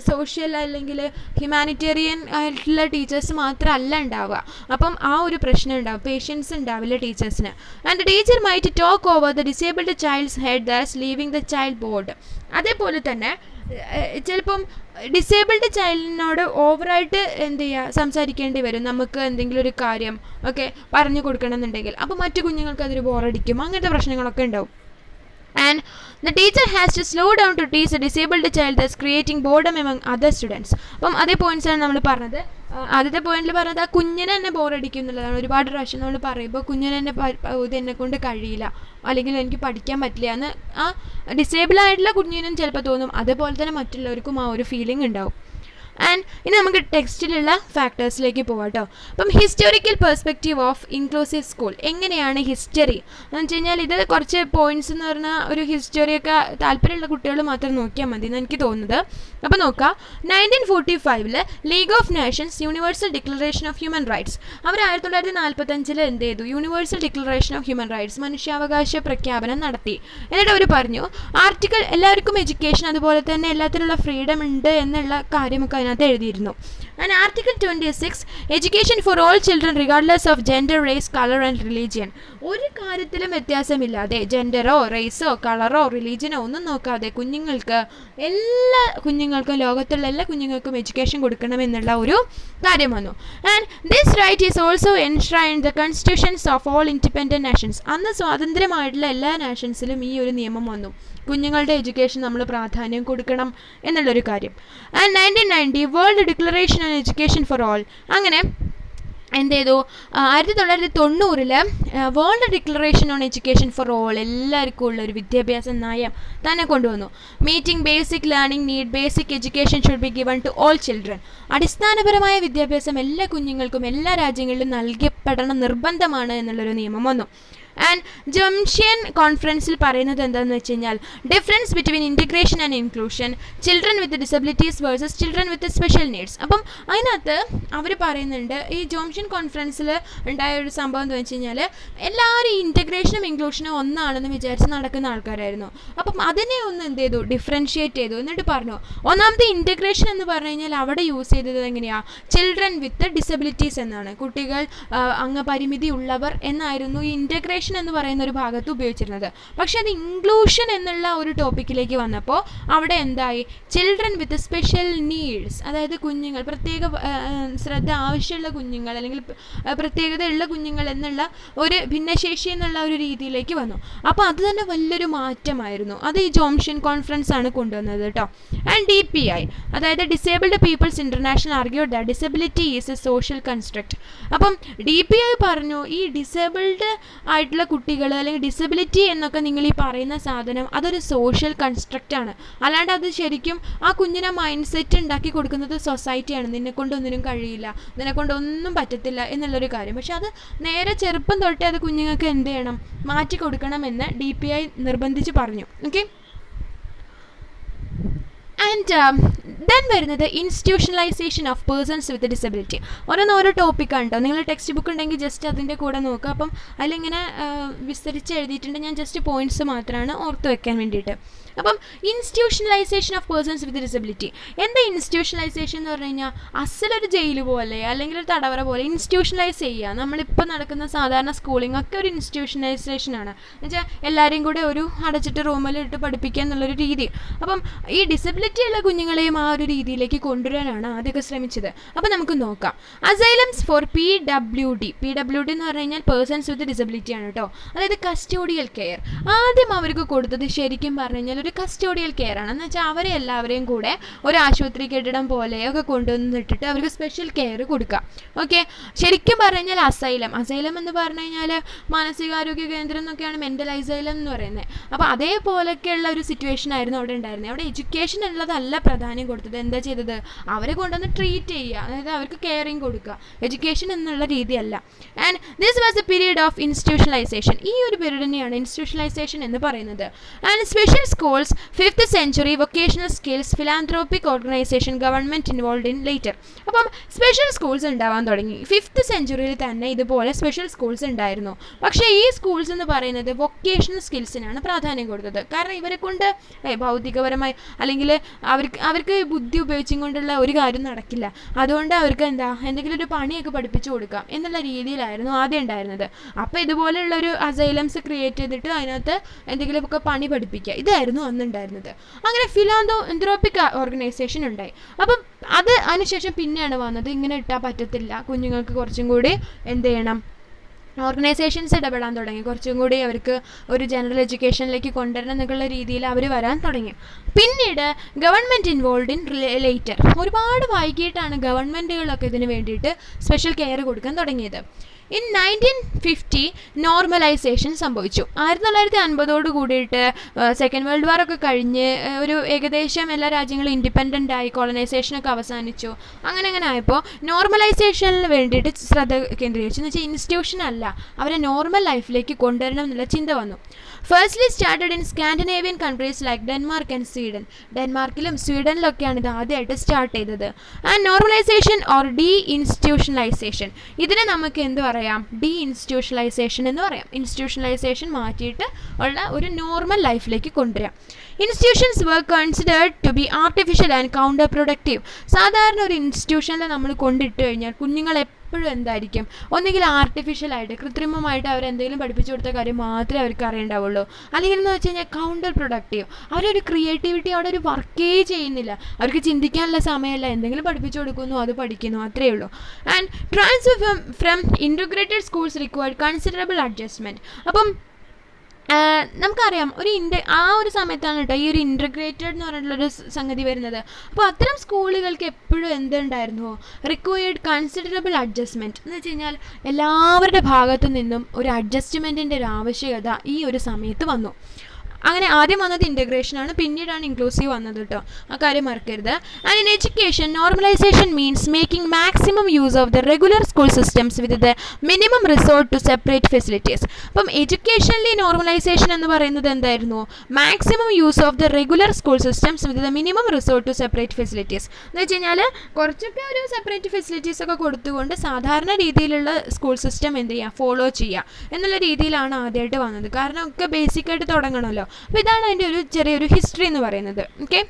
സോഷ്യൽ അല്ലെങ്കിൽ ഹ്യൂമാനിറ്റേറിയൻ ആയിട്ടുള്ള ടീച്ചേഴ്സ് മാത്രമല്ല ഉണ്ടാവുക. അപ്പം ആ ഒരു പ്രശ്നം ഉണ്ടാവും, പേഷ്യൻസ് ഉണ്ടാവില്ല ടീച്ചേഴ്സിന്. And the teacher to talk over the disabled child's head, thus leaving the child bored. അതേപോലെ തന്നെ ചിലപ്പം ഡിസേബിൾഡ് ചൈൽഡിനോട് ഓവറായിട്ട് എന്ത് ചെയ്യുക, സംസാരിക്കേണ്ടി വരും നമുക്ക് എന്തെങ്കിലും ഒരു കാര്യം ഒക്കെ പറഞ്ഞു കൊടുക്കണം എന്നുണ്ടെങ്കിൽ. അപ്പോൾ മറ്റു കുഞ്ഞുങ്ങൾക്ക് അതൊരു ബോറടിക്കും, അങ്ങനത്തെ പ്രശ്നങ്ങളൊക്കെ ഉണ്ടാവും. And the teacher has to slow down to teach a disabled child, thus creating boredom among other students. അപ്പം അതേ പോയിന്റ്സാണ് നമ്മൾ പറഞ്ഞത്. ആദ്യത്തെ പോയിന്റിൽ പറഞ്ഞത് ആ കുഞ്ഞിനെ തന്നെ ബോറടിക്കും എന്നുള്ളതാണ്. ഒരുപാട് പ്രാവശ്യം നമ്മൾ പറയുമ്പോൾ കുഞ്ഞിനെ തന്നെ ഇത് എന്നെ കൊണ്ട് കഴിയില്ല, അല്ലെങ്കിൽ എനിക്ക് പഠിക്കാൻ പറ്റില്ല എന്ന് ആ ഡിസേബിൾ ആയിട്ടുള്ള കുഞ്ഞിനും ചിലപ്പോൾ തോന്നും. അതേപോലെ തന്നെ മറ്റുള്ളവർക്കും ആ ഒരു ഫീലിംഗ് ഉണ്ടാവും. ആൻഡ് ഇനി നമുക്ക് ടെക്സ്റ്റിലുള്ള ഫാക്ടേഴ്സിലേക്ക് പോകാം കേട്ടോ. അപ്പം historical perspective of inclusive school, എങ്ങനെയാണ് ഹിസ്റ്ററി എന്ന് വെച്ച് കഴിഞ്ഞാൽ ഇത് കുറച്ച് പോയിന്റ്സ് എന്ന് പറഞ്ഞാൽ ഒരു ഹിസ്റ്ററിയൊക്കെ താല്പര്യമുള്ള കുട്ടികൾ മാത്രം നോക്കിയാൽ മതി എന്ന് എനിക്ക് തോന്നുന്നത്. അപ്പോൾ നോക്കാം, 1945 League of Nations Universal Declaration of Human Rights, അവർ 1945 എന്ത് ചെയ്തു, Universal Declaration of Human Rights, മനുഷ്യാവകാശ പ്രഖ്യാപനം നടത്തി. എന്നിട്ട് അവർ പറഞ്ഞു ആർട്ടിക്കിൾ എല്ലാവർക്കും എഡ്യൂക്കേഷൻ അതുപോലെ തന്നെ എല്ലാത്തിനുള്ള ഫ്രീഡം ഉണ്ട് എന്നുള്ള കാര്യമൊക്കെ അതിനകത്ത് എഴുതിയിരുന്നു. And article 26 education for all children regardless of gender, race, colour and religion, ഒരു കാര്യത്തിലും വ്യത്യാസമില്ലാതെ ജെൻഡറോ റേസോ കളറോ റിലീജിയനോ ഒന്നും നോക്കാതെ കുഞ്ഞുങ്ങൾക്ക്, എല്ലാ കുഞ്ഞുങ്ങൾക്കും, ലോകത്തുള്ള എല്ലാ കുഞ്ഞുങ്ങൾക്കും എഡ്യൂക്കേഷൻ കൊടുക്കണമെന്നുള്ള ഒരു കാര്യം വന്നു. And this right is also enshrined the constitutions of all independent nations, അന്ന് സ്വാതന്ത്ര്യമായിട്ടുള്ള എല്ലാ നാഷൻസിലും ഈ ഒരു നിയമം വന്നു, കുഞ്ഞുങ്ങളുടെ എഡ്യൂക്കേഷൻ നമ്മൾ പ്രാധാന്യം കൊടുക്കണം എന്നുള്ളൊരു കാര്യം. And 1990 world declaration on education for all, അങ്ങനെ എന്ത് ചെയ്തു, 1990 world declaration on education for all, എല്ലാവർക്കും ഉള്ള ഒരു വിദ്യാഭ്യാസ നയം തന്നെ കൊണ്ടുവന്നു. Meeting basic learning need, basic education should be given to all children, അടിസ്ഥാനപരമായ വിദ്യാഭ്യാസം എല്ലാ കുഞ്ഞുങ്ങൾക്കും എല്ലാ രാജ്യങ്ങളിലും നൽകപ്പെടണം, നിർബന്ധമാണ് എന്നുള്ളൊരു നിയമം വന്നു. ആൻഡ് ജംഷ്യൻ കോൺഫറൻസിൽ പറയുന്നത് എന്താണെന്ന് വെച്ച് കഴിഞ്ഞാൽ difference between integration and inclusion, children with disabilities versus children with special needs. അപ്പം അതിനകത്ത് അവർ പറയുന്നുണ്ട്, ഈ ജംഷ്യൻ കോൺഫറൻസിൽ ഉണ്ടായ ഒരു സംഭവം എന്ന് വെച്ച് കഴിഞ്ഞാൽ എല്ലാവരും ഇൻറ്റഗ്രേഷനും ഇൻക്ലൂഷനും ഒന്നാണെന്ന് വിചാരിച്ച് നടക്കുന്ന ആൾക്കാരായിരുന്നു. അപ്പം അതിനെ ഒന്ന് എന്ത് ചെയ്തു, ഡിഫറൻഷിയേറ്റ് ചെയ്തു. എന്നിട്ട് പറഞ്ഞു, ഒന്നാമത്തെ ഇൻറ്റഗ്രേഷൻ എന്ന് പറഞ്ഞു കഴിഞ്ഞാൽ അവിടെ യൂസ് ചെയ്തത് എങ്ങനെയാണ്, ചിൽഡ്രൻ വിത്ത് ഡിസബിലിറ്റീസ് എന്നാണ്, കുട്ടികൾ അംഗപരിമിതി ഉള്ളവർ എന്നായിരുന്നു ഈ ഇൻറ്റഗ്രേഷൻ എന്ന് പറയുന്ന ഒരു ഭാഗത്ത് ഉപയോഗിച്ചിരുന്നത്. പക്ഷെ അത് ഇൻക്ലൂഷൻ എന്നുള്ള ഒരു ടോപ്പിക്കിലേക്ക് വന്നപ്പോൾ അവിടെ എന്തായി, ചിൽഡ്രൻ വിത്ത് സ്പെഷ്യൽ നീഡ്സ്, അതായത് കുഞ്ഞുങ്ങൾ, പ്രത്യേക ശ്രദ്ധ ആവശ്യമുള്ള കുഞ്ഞുങ്ങൾ അല്ലെങ്കിൽ പ്രത്യേകതയുള്ള കുഞ്ഞുങ്ങൾ എന്നുള്ള ഒരു ഭിന്നശേഷി എന്നുള്ള ഒരു രീതിയിലേക്ക് വന്നു. അപ്പോൾ അത് തന്നെ വലിയൊരു മാറ്റമായിരുന്നു. അത് ഈ ജംഷ്യൻ കോൺഫറൻസ് ആണ് കൊണ്ടുവന്നത് കേട്ടോ. ആൻഡ് DPI, അതായത് Disabled Peoples International argued that disability is a social construct. അപ്പം DPI പറഞ്ഞു, ഈ ഡിസേബിൾഡ് ആയിട്ടുള്ള കുട്ടികൾ അല്ലെങ്കിൽ ഡിസബിലിറ്റി എന്നൊക്കെ നിങ്ങൾ ഈ പറയുന്ന സാധനം അതൊരു സോഷ്യൽ കൺസ്ട്രക്റ്റ് ആണ്, അല്ലാണ്ട് അത് ശരിക്കും ആ കുഞ്ഞിനെ മൈൻഡ് സെറ്റ് ഉണ്ടാക്കി കൊടുക്കുന്നത് സൊസൈറ്റിയാണ്, നിന്നെക്കൊണ്ടൊന്നിനും കഴിയില്ല, നിന്നെക്കൊണ്ടൊന്നും പറ്റത്തില്ല എന്നുള്ളൊരു കാര്യം. പക്ഷെ അത് നേരെ ചെറുപ്പം തൊട്ടേ അത് കുഞ്ഞുങ്ങൾക്ക് എന്ത് ചെയ്യണം, മാറ്റി കൊടുക്കണമെന്ന് DPI നിർബന്ധിച്ച് പറഞ്ഞു. ഓക്കെ. ആൻഡ് ദെൻ വരുന്നത് institutionalisation of persons with disability. ഓരോ ടോപ്പിക്കാണ് കേട്ടോ. നിങ്ങൾ ടെക്സ്റ്റ് ബുക്ക് ഉണ്ടെങ്കിൽ ജസ്റ്റ് അതിൻ്റെ കൂടെ നോക്കുക. അപ്പം അതിലിങ്ങനെ വിസ്തരിച്ച് എഴുതിയിട്ടുണ്ട്, ഞാൻ ജസ്റ്റ് പോയിൻറ്റ്സ് മാത്രമാണ് ഓർത്ത് വെക്കാൻ വേണ്ടിയിട്ട്. അപ്പം institutionalisation of persons with disability, എന്താ ഇൻസ്റ്റിറ്റ്യൂഷണലൈസേഷൻ എന്ന് പറഞ്ഞു കഴിഞ്ഞാൽ അസലൊരു ജയിൽ പോലെ അല്ലെങ്കിൽ ഒരു തടവറ പോലെ ഇൻസ്റ്റിറ്റ്യൂഷണലൈസ് ചെയ്യുക. നമ്മളിപ്പോൾ നടക്കുന്ന സാധാരണ സ്കൂളിംഗ് ഒക്കെ ഒരു ഇൻസ്റ്റിറ്റ്യൂഷണലൈസേഷനാണ്. എന്നുവെച്ചാൽ എല്ലാവരെയും കൂടെ ഒരു അടച്ചിട്ട് റൂമിൽ ഇട്ട് പഠിപ്പിക്കുക എന്നുള്ളൊരു രീതി. അപ്പം ഈ ഡിസബിലിറ്റി ഉള്ള കുഞ്ഞുങ്ങളെയും ആ ഒരു ഒരു രീതിയിലേക്ക് കൊണ്ടുവരാനാണ് ആദ്യമൊക്കെ ശ്രമിച്ചത്. അപ്പോൾ നമുക്ക് നോക്കാം. അസൈലംസ് ഫോർ PWD എന്ന് പറഞ്ഞു കഴിഞ്ഞാൽ പേഴ്സൺസ് വിത്ത് ഡിസബിലിറ്റി ആണ് കേട്ടോ. അതായത് കസ്റ്റോഡിയൽ കെയർ. ആദ്യം അവർക്ക് കൊടുത്തത് ശരിക്കും പറഞ്ഞു കഴിഞ്ഞാൽ ഒരു കസ്റ്റോഡിയൽ കെയർ ആണ്. എന്ന് വെച്ചാൽ അവരെ എല്ലാവരെയും കൂടെ ഒരു ആശുപത്രി കെട്ടിടം പോലെയൊക്കെ കൊണ്ടുവന്നിട്ടിട്ട് അവർക്ക് സ്പെഷ്യൽ കെയർ കൊടുക്കുക. ഓക്കെ, ശരിക്കും പറഞ്ഞു കഴിഞ്ഞാൽ അസൈലം എന്ന് പറഞ്ഞു കഴിഞ്ഞാൽ മാനസികാരോഗ്യ കേന്ദ്രം എന്നൊക്കെയാണ് മെൻ്റൽ അസൈലം എന്ന് പറയുന്നത്. അപ്പോൾ അതേപോലെയൊക്കെയുള്ള ഒരു സിറ്റുവേഷൻ ആയിരുന്നു അവിടെ ഉണ്ടായിരുന്നത്. അവിടെ എഡ്യൂക്കേഷൻ ഉള്ളതല്ല പ്രാധാന്യം കൊടുത്തത്. എന്താ ചെയ്തത്? അവരെ കൊണ്ടുവന്ന് ട്രീറ്റ് ചെയ്യുക, അതായത് അവർക്ക് കെയറിങ് കൊടുക്കുക, എഡ്യൂക്കേഷൻ എന്നുള്ള രീതിയല്ല. And this was the period of institutionalization. ഈ ഒരു പീരീഡ് തന്നെയാണ് ഇൻസ്റ്റിറ്റ്യൂഷണലൈസേഷൻ എന്ന് പറയുന്നത്. And special schools, 5th century, vocational skills, philanthropic organization, government involve in later. അപ്പം സ്പെഷ്യൽ സ്കൂൾസ് ഉണ്ടാവാൻ തുടങ്ങി. 5th century തന്നെ ഇതുപോലെ സ്പെഷ്യൽ സ്കൂൾസ് ഉണ്ടായിരുന്നു. പക്ഷേ ഈ സ്കൂൾസ് എന്ന് പറയുന്നത് വൊക്കേഷണൽ സ്കിൽസിനാണ് പ്രാധാന്യം കൊടുത്തത്. കാരണം ഇവരെ കൊണ്ട് ഭൗതികപരമായി അല്ലെങ്കിൽ അവർക്ക് ബുദ്ധി ഉപയോഗിച്ചും കൊണ്ടുള്ള ഒരു കാര്യം നടക്കില്ല. അതുകൊണ്ട് അവർക്ക് എന്തെങ്കിലും ഒരു പണിയൊക്കെ പഠിപ്പിച്ചു കൊടുക്കാം എന്നുള്ള രീതിയിലായിരുന്നു ആദ്യം ഉണ്ടായിരുന്നത്. അപ്പോൾ ഇതുപോലെയുള്ള ഒരു അസൈലംസ് ക്രിയേറ്റ് ചെയ്തിട്ട് അതിനകത്ത് എന്തെങ്കിലുമൊക്കെ പണി പഠിപ്പിക്കുക, ഇതായിരുന്നു അന്നുണ്ടായിരുന്നത്. അങ്ങനെ ഫിലാന്ത്രോപ്പിക് ഓർഗനൈസേഷൻ ഉണ്ടായി. അപ്പം അതിനുശേഷം പിന്നെയാണ് വന്നത് ഇങ്ങനെ ഇട്ടാൽ പറ്റത്തില്ല, കുഞ്ഞുങ്ങൾക്ക് കുറച്ചും കൂടി എന്ത് ചെയ്യണം, ഓർഗനൈസേഷൻസ് ഇടപെടാൻ തുടങ്ങി. കുറച്ചും കൂടി അവർക്ക് ഒരു ജനറൽ എഡ്യൂക്കേഷനിലേക്ക് കൊണ്ടുവരണം എന്നുള്ള രീതിയിൽ അവർ വരാൻ തുടങ്ങി. പിന്നീട് ഗവൺമെൻറ് ഇൻവോൾവ് ഇൻ ലേറ്റർ. ഒരുപാട് വൈകിട്ടാണ് ഗവൺമെൻറ്റുകളൊക്കെ ഇതിന് വേണ്ടിയിട്ട് സ്പെഷ്യൽ കെയർ കൊടുക്കാൻ തുടങ്ങിയത്. ഇൻ 1950 നോർമലൈസേഷൻ സംഭവിച്ചു. 1950 കൂടിയിട്ട് സെക്കൻഡ് വേൾഡ് വാർ ഒക്കെ കഴിഞ്ഞ് ഒരു ഏകദേശം എല്ലാ രാജ്യങ്ങളും ഇൻഡിപെൻഡൻ്റ് ആയി, കോളനൈസേഷനൊക്കെ അവസാനിച്ചു. അങ്ങനെ ആയപ്പോൾ നോർമലൈസേഷനിൽ വേണ്ടിയിട്ട് ശ്രദ്ധ കേന്ദ്രീകരിച്ചു. എന്ന് വെച്ചാൽ ഇൻസ്റ്റിറ്റ്യൂഷൻ അല്ല, അവരെ നോർമൽ ലൈഫിലേക്ക് കൊണ്ടുവരണം എന്നുള്ള ചിന്ത വന്നു. Firstly started in Scandinavian countries like Denmark and Sweden. ഡെൻമാർക്കിലും സ്വീഡനിലൊക്കെയാണ് ഇത് ആദ്യമായിട്ട് സ്റ്റാർട്ട് ചെയ്തത്. And normalization or deinstitutionalization, ഇതിനെ നമുക്ക് എന്ത് പറയാം? ഡി ഇൻസ്റ്റിറ്റ്യൂഷണലൈസേഷൻ എന്ന് പറയാം. ഇൻസ്റ്റിറ്റ്യൂഷണലൈസേഷൻ മാറ്റിയിട്ട് ഉള്ള ഒരു നോർമൽ ലൈഫിലേക്ക് കൊണ്ടുവരാം. Institutions were considered to be artificial and counterproductive. സാധാരണ ഒരു ഇൻസ്റ്റിറ്റ്യൂഷനിൽ നമ്മൾ കൊണ്ടിട്ട് കഴിഞ്ഞാൽ കുഞ്ഞുങ്ങൾ എപ്പോഴും എന്തായിരിക്കും, ഒന്നുകിൽ ആർട്ടിഫിഷ്യലായിട്ട് കൃത്രിമമായിട്ട് അവരെന്തെങ്കിലും പഠിപ്പിച്ചു കൊടുത്ത കാര്യം മാത്രമേ അവർക്ക് അറിയണ്ടാവുള്ളൂ, അല്ലെങ്കിൽ എന്ന് വെച്ച് കഴിഞ്ഞാൽ കൗണ്ടർ പ്രൊഡക്റ്റീവ്. അവരൊരു ക്രിയേറ്റിവിറ്റി അവിടെ ഒരു വർക്കേ ചെയ്യുന്നില്ല, അവർക്ക് ചിന്തിക്കാനുള്ള സമയമല്ല, എന്തെങ്കിലും പഠിപ്പിച്ചു കൊടുക്കുന്നു, അത് പഠിക്കുന്നു, അത്രയേ ഉള്ളൂ. And transfer from integrated schools required considerable adjustment. അപ്പം നമുക്കറിയാം ആ ഒരു സമയത്താണ് കേട്ടോ ഈ ഒരു ഇൻറ്റഗ്രേറ്റഡ് എന്ന് പറഞ്ഞിട്ടുള്ളൊരു സംഗതി വരുന്നത്. അപ്പോൾ അത്തരം സ്കൂളുകൾക്ക് എപ്പോഴും എന്തുണ്ടായിരുന്നു? Required considerable adjustment. എന്ന് വെച്ച് കഴിഞ്ഞാൽ എല്ലാവരുടെ ഭാഗത്തു നിന്നും ഒരു അഡ്ജസ്റ്റ്മെൻറ്റിൻ്റെ ഒരു ആവശ്യകത ഈ ഒരു സമയത്ത് വന്നു. അങ്ങനെ ആദ്യം വന്നത് ഇൻ്റഗ്രേഷനാണ്, പിന്നീടാണ് ഇൻക്ലൂസീവ് വന്നത് കേട്ടോ, ആ കാര്യം മറക്കരുത്. And in education normalisation means making maximum use of the regular school systems with the minimum resort to separate facilities. അപ്പം എഡ്യൂക്കേഷനിലെ നോർമലൈസേഷൻ എന്ന് പറയുന്നത് എന്തായിരുന്നു? Maximum use of the regular school systems with the minimum resort to separate facilities. എന്ന് വെച്ച് കഴിഞ്ഞാൽ കുറച്ചൊക്കെ ഒരു സെപ്പറേറ്റ് ഫെസിലിറ്റീസ് ഒക്കെ കൊടുത്തുകൊണ്ട് സാധാരണ രീതിയിലുള്ള സ്കൂൾ സിസ്റ്റം എന്ത് ചെയ്യുക, ഫോളോ ചെയ്യുക എന്നുള്ള രീതിയിലാണ് ആദ്യമായിട്ട് വന്നത്. കാരണം ഒക്കെ ബേസിക്കായിട്ട് തുടങ്ങണമല്ലോ. അപ്പോൾ ഇതാണ് അതിൻ്റെ ഒരു ചെറിയൊരു ഹിസ്റ്ററി എന്ന് പറയുന്നത്. ഓക്കെ,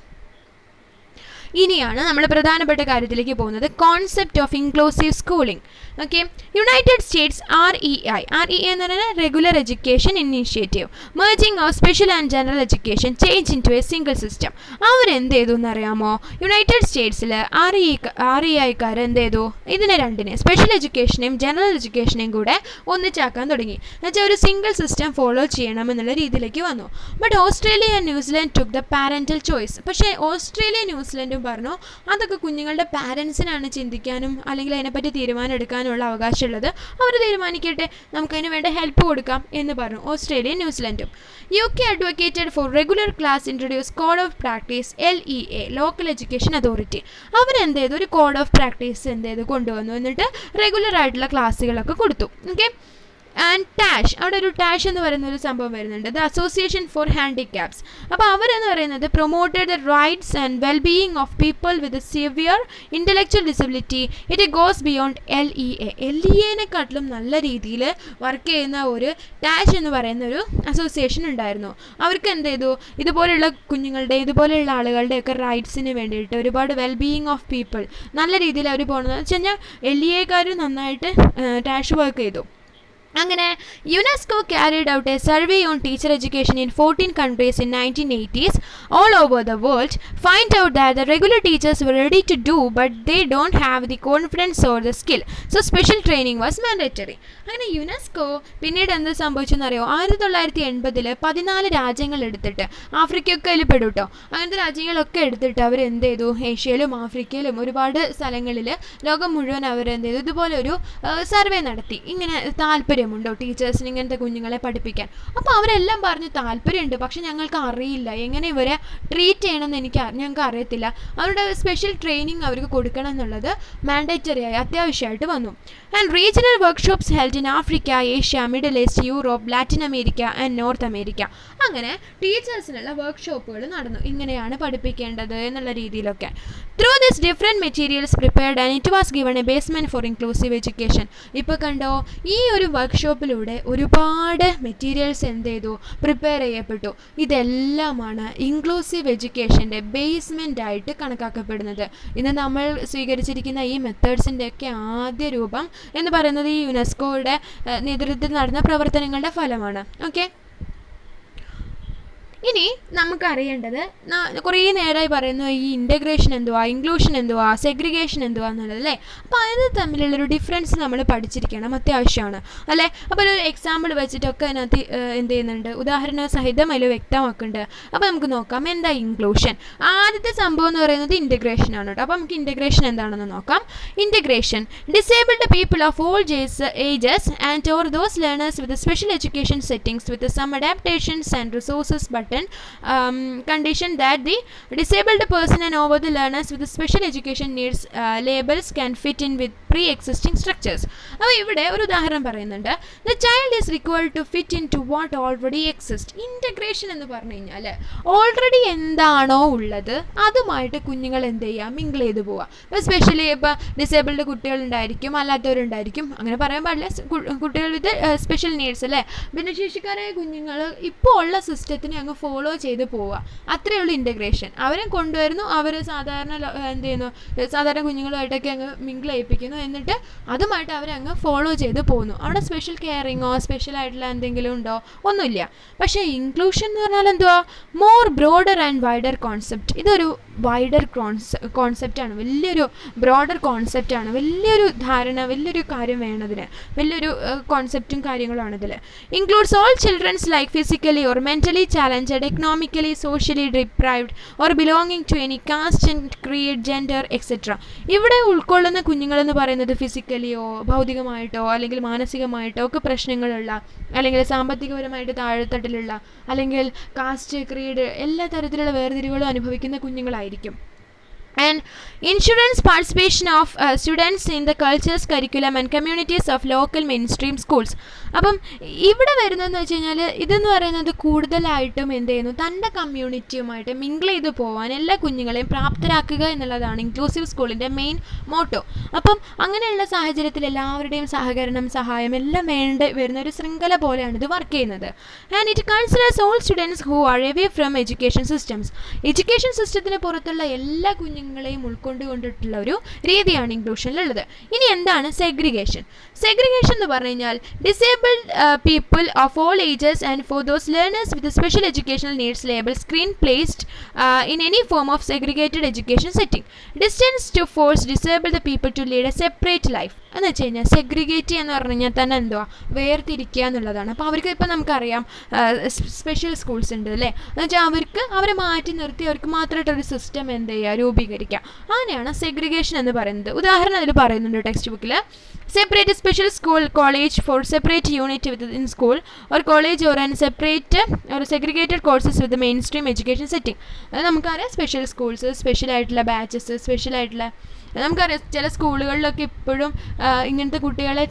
ഇനിയാണ് നമ്മൾ പ്രധാനപ്പെട്ട കാര്യത്തിലേക്ക് പോകുന്നത്, concept of inclusive schooling. Okay, United States REI എന്ന് പറയുന്നത് regular education initiative, merging of special and general education change into a single system. അവരെന്ത് ചെയ്തു എന്നറിയാമോ? യുണൈറ്റഡ് സ്റ്റേറ്റ്സിൽ REIക്കാർ എന്ത് ചെയ്തു? ഇതിനെ രണ്ടിനെ, സ്പെഷ്യൽ എഡ്യൂക്കേഷനെയും ജനറൽ എഡ്യൂക്കേഷനെയും കൂടെ ഒന്നിച്ചാക്കാൻ തുടങ്ങി. എന്നുവെച്ചാൽ ഒരു സിംഗിൾ സിസ്റ്റം ഫോളോ ചെയ്യണം എന്നുള്ള രീതിയിലേക്ക് വന്നു. But Australia and New Zealand took the parental choice. പക്ഷേ ഓസ്ട്രേലിയ ന്യൂസിലാൻഡും പറഞ്ഞു അതൊക്കെ കുഞ്ഞുങ്ങളുടെ പാരൻസിനാണ് ചിന്തിക്കാനും അല്ലെങ്കിൽ അതിനെപ്പറ്റി തീരുമാനം എടുക്കാനുള്ള അവകാശമുള്ളത്, അവർ തീരുമാനിക്കട്ടെ, നമുക്കതിന് വേണ്ട ഹെൽപ്പ് കൊടുക്കാം എന്ന് പറഞ്ഞു ഓസ്ട്രേലിയയും ന്യൂസിലൻഡും. UK advocated for regular class introduce code of practice LEA, local education authority. അവരെന്ത് ചെയ്തു? ഒരു കോഡ് ഓഫ് പ്രാക്ടീസ് എന്ത് ചെയ്തു കൊണ്ടുവന്നു, എന്നിട്ട് റെഗുലർ ആയിട്ടുള്ള ക്ലാസ്സുകളൊക്കെ കൊടുത്തു. ഓക്കെ, ആൻഡ് ടാഷ്, അവിടെ ഒരു ടാഷ് എന്ന് പറയുന്ന ഒരു സംഭവം വരുന്നുണ്ട്, ദ അസോസിയേഷൻ ഫോർ ഹാൻഡിക്യാപ്സ്. അപ്പോൾ അവരെന്ന് പറയുന്നത് promoted the rights and wellbeing of people with severe intellectual disability. It goes beyond LEA-നെക്കാട്ടിലും നല്ല രീതിയിൽ വർക്ക് ചെയ്യുന്ന ഒരു ടാഷ് എന്ന് പറയുന്ന ഒരു അസോസിയേഷൻ ഉണ്ടായിരുന്നു. അവർക്ക് എന്ത് ചെയ്തു? ഇതുപോലെയുള്ള കുഞ്ഞുങ്ങളുടെ ഇതുപോലെയുള്ള ആളുകളുടെയൊക്കെ റൈറ്റ്സിന് വേണ്ടിയിട്ട് ഒരുപാട് വെൽബീയിങ് ഓഫ് പീപ്പിൾ നല്ല രീതിയിൽ അവർ പോകുന്നത് വെച്ച് കഴിഞ്ഞാൽ LEA-കാർ നന്നായിട്ട് ടാഷ് വർക്ക് ചെയ്തു. അങ്ങനെ UNESCO carried out a survey on teacher education in 14 countries in 1980s all over the world, find out that the regular teachers were ready to do but they don't have the confidence or the skill, so special training was mandatory. അങ്ങനെ UNESCO പിന്നീട് എന്ത് സംഭവിച്ചെന്നറിയോ, 1980 14 രാജ്യങ്ങൾ എടുത്തിട്ട്, ആഫ്രിക്കയൊക്കെ അതിൽ പെടും കേട്ടോ, അങ്ങനത്തെ രാജ്യങ്ങളൊക്കെ എടുത്തിട്ട് അവർ എന്ത് ചെയ്തു, ഏഷ്യയിലും ആഫ്രിക്കയിലും ഒരുപാട് സ്ഥലങ്ങളിൽ ലോകം മുഴുവൻ അവർ എന്ത് ചെയ്തു, ഇതുപോലെ ഒരു സർവേ നടത്തി. ഇങ്ങനെ താല്പര്യമുണ്ടോ ടീച്ചേഴ്സിന് ഇങ്ങനത്തെ കുഞ്ഞുങ്ങളെ പഠിപ്പിക്കാൻ? അപ്പോൾ അവരെല്ലാം പറഞ്ഞു താല്പര്യമുണ്ട്, പക്ഷെ ഞങ്ങൾക്ക് അറിയില്ല എങ്ങനെ ഇവരെ ട്രീറ്റ് ചെയ്യണമെന്ന് ഞങ്ങൾക്ക് അറിയത്തില്ല, അവരുടെ സ്പെഷ്യൽ ട്രെയിനിങ് അവർക്ക് കൊടുക്കണം എന്നുള്ളത് മാൻഡേറ്ററി ആയി അത്യാവശ്യമായിട്ട് വന്നു. And regional workshops held in Africa, Asia, Middle East, Europe, Latin America and North America. അങ്ങനെ ടീച്ചേഴ്സിനുള്ള വർക്ക്ഷോപ്പുകൾ നടന്നു, ഇങ്ങനെയാണ് പഠിപ്പിക്കേണ്ടത് എന്നുള്ള രീതിയിലൊക്കെ. Through this different materials prepared and it was given a basement for inclusive education. ഇപ്പോൾ കണ്ടോ, ഈ ഒരു വർക്ക്ഷോപ്പിലൂടെ ഒരുപാട് മെറ്റീരിയൽസ് എന്ത് ചെയ്തു, പ്രിപ്പയർ ചെയ്യപ്പെട്ടു. ഇതെല്ലാമാണ് ഇൻക്ലൂസീവ് എഡ്യൂക്കേഷൻ്റെ ബേസ്മെൻ്റ് ആയിട്ട് കണക്കാക്കപ്പെടുന്നത്. ഇന്ന് നമ്മൾ സ്വീകരിച്ചിരിക്കുന്ന ഈ മെത്തേഡ്സിൻ്റെയൊക്കെ ആദ്യ രൂപം എന്ന് പറയുന്നത് ഈ യുനെസ്കോയുടെ നേതൃത്വത്തിൽ നടന്ന പ്രവർത്തനങ്ങളുടെ ഫലമാണ്. ഓക്കെ, ഇനി നമുക്കറിയേണ്ടത്, കുറേ നേരമായി പറയുന്നു ഈ ഇൻ്റഗ്രേഷൻ എന്തുവാ, ഇൻക്ലൂഷൻ എന്തുവാ, സെഗ്രിഗേഷൻ എന്തുവാ എന്നുള്ളത് അല്ലേ. അപ്പോൾ അത് തമ്മിലുള്ളൊരു ഡിഫറൻസ് നമ്മൾ പഠിച്ചിരിക്കണം, അത്യാവശ്യമാണ് അല്ലേ. അപ്പോൾ ഒരു എക്സാമ്പിൾ വെച്ചിട്ടൊക്കെ അതിനകത്ത് എന്ത് ചെയ്യുന്നുണ്ട്, ഉദാഹരണ സഹിതം അതിൽ വ്യക്തമാക്കുന്നുണ്ട്. അപ്പോൾ നമുക്ക് നോക്കാം എന്താ ഇൻക്ലൂഷൻ. ആദ്യത്തെ സംഭവം എന്ന് പറയുന്നത് ഇൻ്റഗ്രേഷൻ ആണ് കേട്ടോ. അപ്പോൾ നമുക്ക് ഇൻ്റഗ്രേഷൻ എന്താണെന്ന് നോക്കാം. Integration, disabled people of all ages and or those learners with special education settings with some adaptations and resources but condition that the disabled person and over the learners with special education needs labels can fit in with pre-existing structures. അപ്പോൾ ഇവിടെ ഒരു ഉദാഹരണം പറയുന്നുണ്ട്. The child is required to fit into what already exists. Integration എന്ന് പറഞ്ഞു കഴിഞ്ഞാൽ already എന്താണോ ഉള്ളത് അതുമായിട്ട് കുഞ്ഞുങ്ങൾ എന്ത് ചെയ്യുക, മിങ്കിൾ ചെയ്ത് പോവുക. ഇപ്പോൾ സ്പെഷ്യലി ഇപ്പോൾ ഡിസേബിൾഡ് കുട്ടികളുണ്ടായിരിക്കും, അല്ലാത്തവരുണ്ടായിരിക്കും, അങ്ങനെ പറയാൻ പാടില്ല, കുട്ടികൾ വിത്ത് സ്പെഷ്യൽ നീഡ്സ് അല്ലേ, ഭിന്നശേഷിക്കാരായ കുഞ്ഞുങ്ങൾ ഇപ്പോൾ ഉള്ള സിസ്റ്റത്തിനെ അങ്ങ് ഫോളോ ചെയ്ത് പോവുക, അത്രയേ ഉള്ളൂ ഇൻ്റഗ്രേഷൻ. അവരെ കൊണ്ടുവരുന്നു, അവർ സാധാരണ എന്ത് ചെയ്യുന്നു, സാധാരണ കുഞ്ഞുങ്ങളുമായിട്ടൊക്കെ അങ്ങ് മിങ്കിൾ ചെയ്യിപ്പിക്കുന്നു, എന്നിട്ട് അതുമായിട്ട് അവരങ്ങ് ഫോളോ ചെയ്ത് പോകുന്നു. അവിടെ സ്പെഷ്യൽ കെയറിങ്ങോ സ്പെഷ്യൽ ആയിട്ടുള്ള എന്തെങ്കിലും ഉണ്ടോ, ഒന്നുമില്ല. പക്ഷേ ഇൻക്ലൂഷൻ എന്ന് പറഞ്ഞാൽ എന്തുവാ, more broader and wider concept. ഇതൊരു വൈഡർ കോൺസെപ്റ്റാണ്, വലിയൊരു ബ്രോഡർ കോൺസെപ്റ്റാണ്, വലിയൊരു ധാരണ, വലിയൊരു കാര്യം വേണതിന്, വലിയൊരു കോൺസെപ്റ്റും കാര്യങ്ങളുമാണ് ഇതിൽ. Includes all children's like physically or mentally challenged, economically, socially deprived or belonging to any caste and creed, gender, etc. ഇവിടെ ഉൾക്കൊള്ളുന്ന കുഞ്ഞുങ്ങളെന്ന് പറയുന്നത് ഫിസിക്കലിയോ ഭൗതികമായിട്ടോ അല്ലെങ്കിൽ മാനസികമായിട്ടോ ഒക്കെ പ്രശ്നങ്ങളുള്ള, അല്ലെങ്കിൽ സാമ്പത്തികപരമായിട്ട് താഴെത്തട്ടിലുള്ള, അല്ലെങ്കിൽ കാസ്റ്റ്, ക്രീഡ്, എല്ലാ തരത്തിലുള്ള വേർതിരിവുകളും അനുഭവിക്കുന്ന കുഞ്ഞുങ്ങളായിരിക്കും. And insurance participation of students in the cultures, curriculum and communities of local mainstream schools. അപ്പം ഇവിടെ വരുന്നതെന്ന് വെച്ച് കഴിഞ്ഞാൽ ഇതെന്ന് പറയുന്നത് കൂടുതലായിട്ടും എന്ത് ചെയ്യുന്നു, തൻ്റെ കമ്മ്യൂണിറ്റിയുമായിട്ട് മിങ്കിൾ ചെയ്ത് പോകാൻ എല്ലാ കുഞ്ഞുങ്ങളെയും പ്രാപ്തരാക്കുക എന്നുള്ളതാണ് ഇൻക്ലൂസീവ് സ്കൂളിൻ്റെ മെയിൻ മോട്ടോ. അപ്പം അങ്ങനെയുള്ള സാഹചര്യത്തിൽ എല്ലാവരുടെയും സഹകരണം, സഹായം എല്ലാം വരുന്ന ഒരു ശൃംഖല പോലെയാണ് ഇത് വർക്ക് ചെയ്യുന്നത്. And it considers all students who R away from education systems. Education സിസ്റ്റത്തിന് പുറത്തുള്ള എല്ലാ കുഞ്ഞുങ്ങളെയും ഉൾക്കൊണ്ടുകൊണ്ടിട്ടുള്ള ഒരു രീതിയാണ് ഇൻക്ലൂഷനിലുള്ളത്. ഇനി എന്താണ് സെഗ്രിഗേഷൻ? സെഗ്രിഗേഷൻ എന്ന് പറഞ്ഞു കഴിഞ്ഞാൽ disabled people of all ages and for those learners with special educational needs label screen placed in any form of segregated education setting. Distance to force disabled people to lead a separate life. എന്ന് വെച്ച് കഴിഞ്ഞാൽ segregate എന്ന് പറഞ്ഞു കഴിഞ്ഞാൽ തന്നെ എന്തുവാ, വേർതിരിക്കുക എന്നുള്ളതാണ്. അപ്പോൾ അവർക്ക് ഇപ്പോൾ നമുക്കറിയാം സ്പെഷ്യൽ സ്കൂൾസ് ഉണ്ട് അല്ലേ, എന്ന് വെച്ചാൽ അവരെ മാറ്റി നിർത്തി അവർക്ക് മാത്രമായിട്ടൊരു സിസ്റ്റം എന്ത് ചെയ്യുക, രൂപീകരിക്കുക. അങ്ങനെയാണ് സെഗ്രിഗേഷൻ എന്ന് പറയുന്നത്. ഉദാഹരണം അതിൽ പറയുന്നുണ്ട് ടെക്സ്റ്റ് ബുക്കിൽ. separate special school college for separate unit within school or college or an separate or segregated courses with the mainstream education setting. അത് നമുക്കറിയാം സ്പെഷ്യൽ സ്കൂൾസ്, സ്പെഷ്യൽ ആയിട്ടുള്ള ബാച്ചസ്, സ്പെഷ്യൽ ആയിട്ടുള്ള നമുക്കറിയാം ചില സ്കൂളുകളിലൊക്കെ ഇപ്പോഴും ഇങ്ങനത്തെ കുട്ടികളെ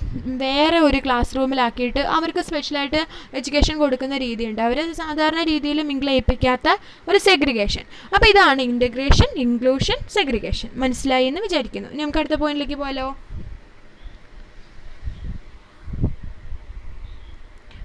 വേറെ ഒരു ക്ലാസ് റൂമിലാക്കിയിട്ട് അവർക്ക് സ്പെഷ്യലായിട്ട് എഡ്യൂക്കേഷൻ കൊടുക്കുന്ന രീതിയുണ്ട്. അവർ സാധാരണ രീതിയിൽ മിങ്കിൾ ചെയ്യിപ്പിക്കാത്ത ഒരു സെഗ്രിഗേഷൻ. അപ്പോൾ ഇതാണ് ഇൻ്റഗ്രേഷൻ, ഇൻക്ലൂഷൻ, സെഗ്രിഗേഷൻ. മനസ്സിലായി എന്ന് വിചാരിക്കുന്നു. ഇനി നമുക്ക് അടുത്ത പോയിന്റിലേക്ക് പോയാലോ.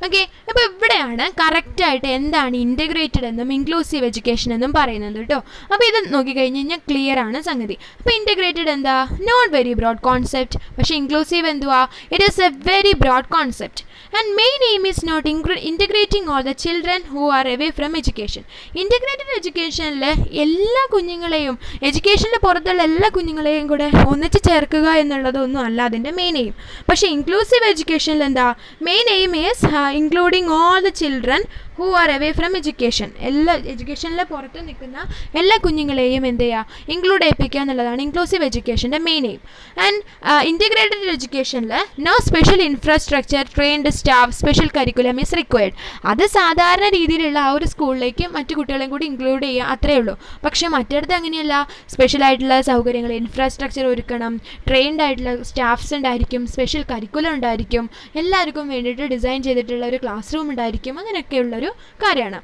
ഓക്കെ, അപ്പോൾ ഇവിടെയാണ് കറക്റ്റായിട്ട് എന്താണ് ഇൻറ്റഗ്രേറ്റഡ് എന്നും ഇൻക്ലൂസീവ് എഡ്യൂക്കേഷൻ എന്നും പറയുന്നത് കേട്ടോ. അപ്പോൾ ഇത് നോക്കിക്കഴിഞ്ഞ് കഴിഞ്ഞാൽ ക്ലിയർ ആണ് സംഗതി. അപ്പോൾ ഇൻറ്റഗ്രേറ്റഡ് എന്താ, നോട്ട് വെരി ബ്രോഡ് കോൺസെപ്റ്റ്. പക്ഷേ ഇൻക്ലൂസീവ് എന്തുവാ, it is a very broad concept. And main aim is not integrating all the children who are away from education. Integrated എഡ്യൂക്കേഷനിൽ എല്ലാ കുഞ്ഞുങ്ങളെയും, എഡ്യൂക്കേഷൻ്റെ പുറത്തുള്ള എല്ലാ കുഞ്ഞുങ്ങളെയും കൂടെ ഒന്നിച്ച് ചേർക്കുക എന്നുള്ളതൊന്നും അല്ല അതിൻ്റെ മെയിൻ എയിം. പക്ഷേ ഇൻക്ലൂസീവ് എഡ്യൂക്കേഷനിൽ എന്താ, main aim is including all the children who are away from education. എല്ലാ എഡ്യൂക്കേഷനിലെ പുറത്ത് നിൽക്കുന്ന എല്ലാ കുഞ്ഞുങ്ങളെയും എന്ത് ചെയ്യുക, ഇൻക്ലൂഡ് ചെയ്യിപ്പിക്കുക എന്നുള്ളതാണ് ഇൻക്ലൂസീവ് എഡ്യൂക്കേഷൻ്റെ മെയിൻ എയിം. ആൻഡ് ഇൻറ്റഗ്രേറ്റഡ് എഡ്യൂക്കേഷനിൽ no special infrastructure, trained staff, special curriculum is required. അത് സാധാരണ രീതിയിലുള്ള ആ ഒരു സ്കൂളിലേക്ക് മറ്റു കുട്ടികളെയും കൂടി ഇൻക്ലൂഡ് ചെയ്യുക, അത്രയേ ഉള്ളൂ. പക്ഷേ മറ്റിടത്ത് അങ്ങനെയല്ല, സ്പെഷ്യലായിട്ടുള്ള സൗകര്യങ്ങൾ, ഇൻഫ്രാസ്ട്രക്ചർ ഒരുക്കണം, ട്രെയിൻഡ് ആയിട്ടുള്ള സ്റ്റാഫ്സ് ഉണ്ടായിരിക്കും, സ്പെഷ്യൽ കരിക്കുലം ഉണ്ടായിരിക്കും, എല്ലാവർക്കും വേണ്ടിയിട്ട് ഡിസൈൻ ചെയ്തിട്ടുള്ള ഒരു ക്ലാസ് റൂം ഉണ്ടായിരിക്കും, അങ്ങനെയൊക്കെയുള്ളൊരു കാര്യമാണ്.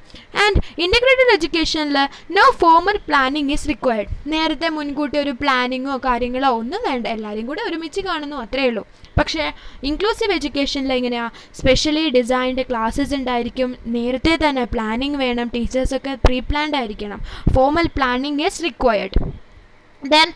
ആൻഡ് ഇൻറ്റഗ്രേറ്റഡ് എഡ്യൂക്കേഷനിൽ no formal planning is required. നേരത്തെ മുൻകൂട്ടി ഒരു പ്ലാനിങ്ങോ കാര്യങ്ങളോ ഒന്നും വേണ്ട, എല്ലാവരും കൂടെ ഒരുമിച്ച് കാണുന്നു, അത്രയേ ഉള്ളൂ. പക്ഷേ ഇൻക്ലൂസീവ് എഡ്യൂക്കേഷനിൽ എങ്ങനെയാണ്, സ്പെഷ്യലി ഡിസൈൻഡ് ക്ലാസ്സസ് ഉണ്ടായിരിക്കും, നേരത്തെ തന്നെ പ്ലാനിങ് വേണം, ടീച്ചേഴ്സൊക്കെ പ്രീ പ്ലാൻഡ് ആയിരിക്കണം, formal planning is required. Then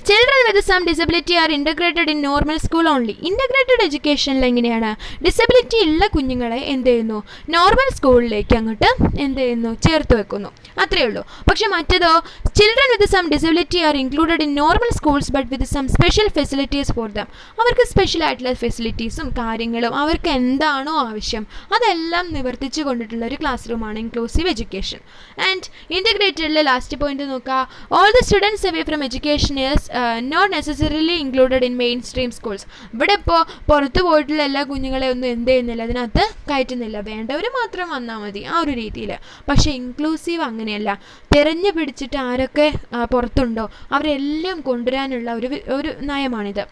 children with some disability are integrated in normal school only. Integrated education എങ്ങനെയാണ്, ഡിസബിലിറ്റി ഉള്ള കുഞ്ഞുങ്ങളെ എന്ത് ചെയ്യുന്നു, നോർമൽ സ്കൂളിലേക്ക് അങ്ങോട്ട് എന്ത് ചെയ്യുന്നു, ചേർത്ത് വെക്കുന്നു, അത്രയേ ഉള്ളൂ. പക്ഷെ മറ്റേതോ, children with some disability are included in normal schools but with some special facilities for them. അവർക്ക് സ്പെഷ്യൽ ആയിട്ടുള്ള ഫെസിലിറ്റീസും കാര്യങ്ങളും അവർക്ക് എന്താണോ ആവശ്യം അതെല്ലാം നിവർത്തിച്ചു കൊണ്ടിട്ടുള്ള ഒരു ക്ലാസ് റൂമാണ് ഇൻക്ലൂസീവ് എഡ്യൂക്കേഷൻ. ആൻഡ് ഇൻറ്റഗ്രേറ്റഡിലെ ലാസ്റ്റ് പോയിന്റ് നോക്കുക, all the students away from education is not necessarily included in mainstream schools. ഇവിടെ ഇപ്പോൾ പുറത്ത് പോയിട്ടുള്ള എല്ലാ കുഞ്ഞുങ്ങളെ ഒന്നും എന്ത് ചെയ്യുന്നില്ല, അതിനകത്ത് കയറ്റുന്നില്ല, വേണ്ടവർ മാത്രം വന്നാൽ മതി, ആ ഒരു രീതിയിൽ. പക്ഷേ ഇൻക്ലൂസീവ് അങ്ങനെയല്ല, തിരഞ്ഞു പിടിച്ചിട്ട് ആരൊക്കെ പുറത്തുണ്ടോ അവരെല്ലാം കൊണ്ടുവരാനുള്ള ഒരു നയമാണിത്.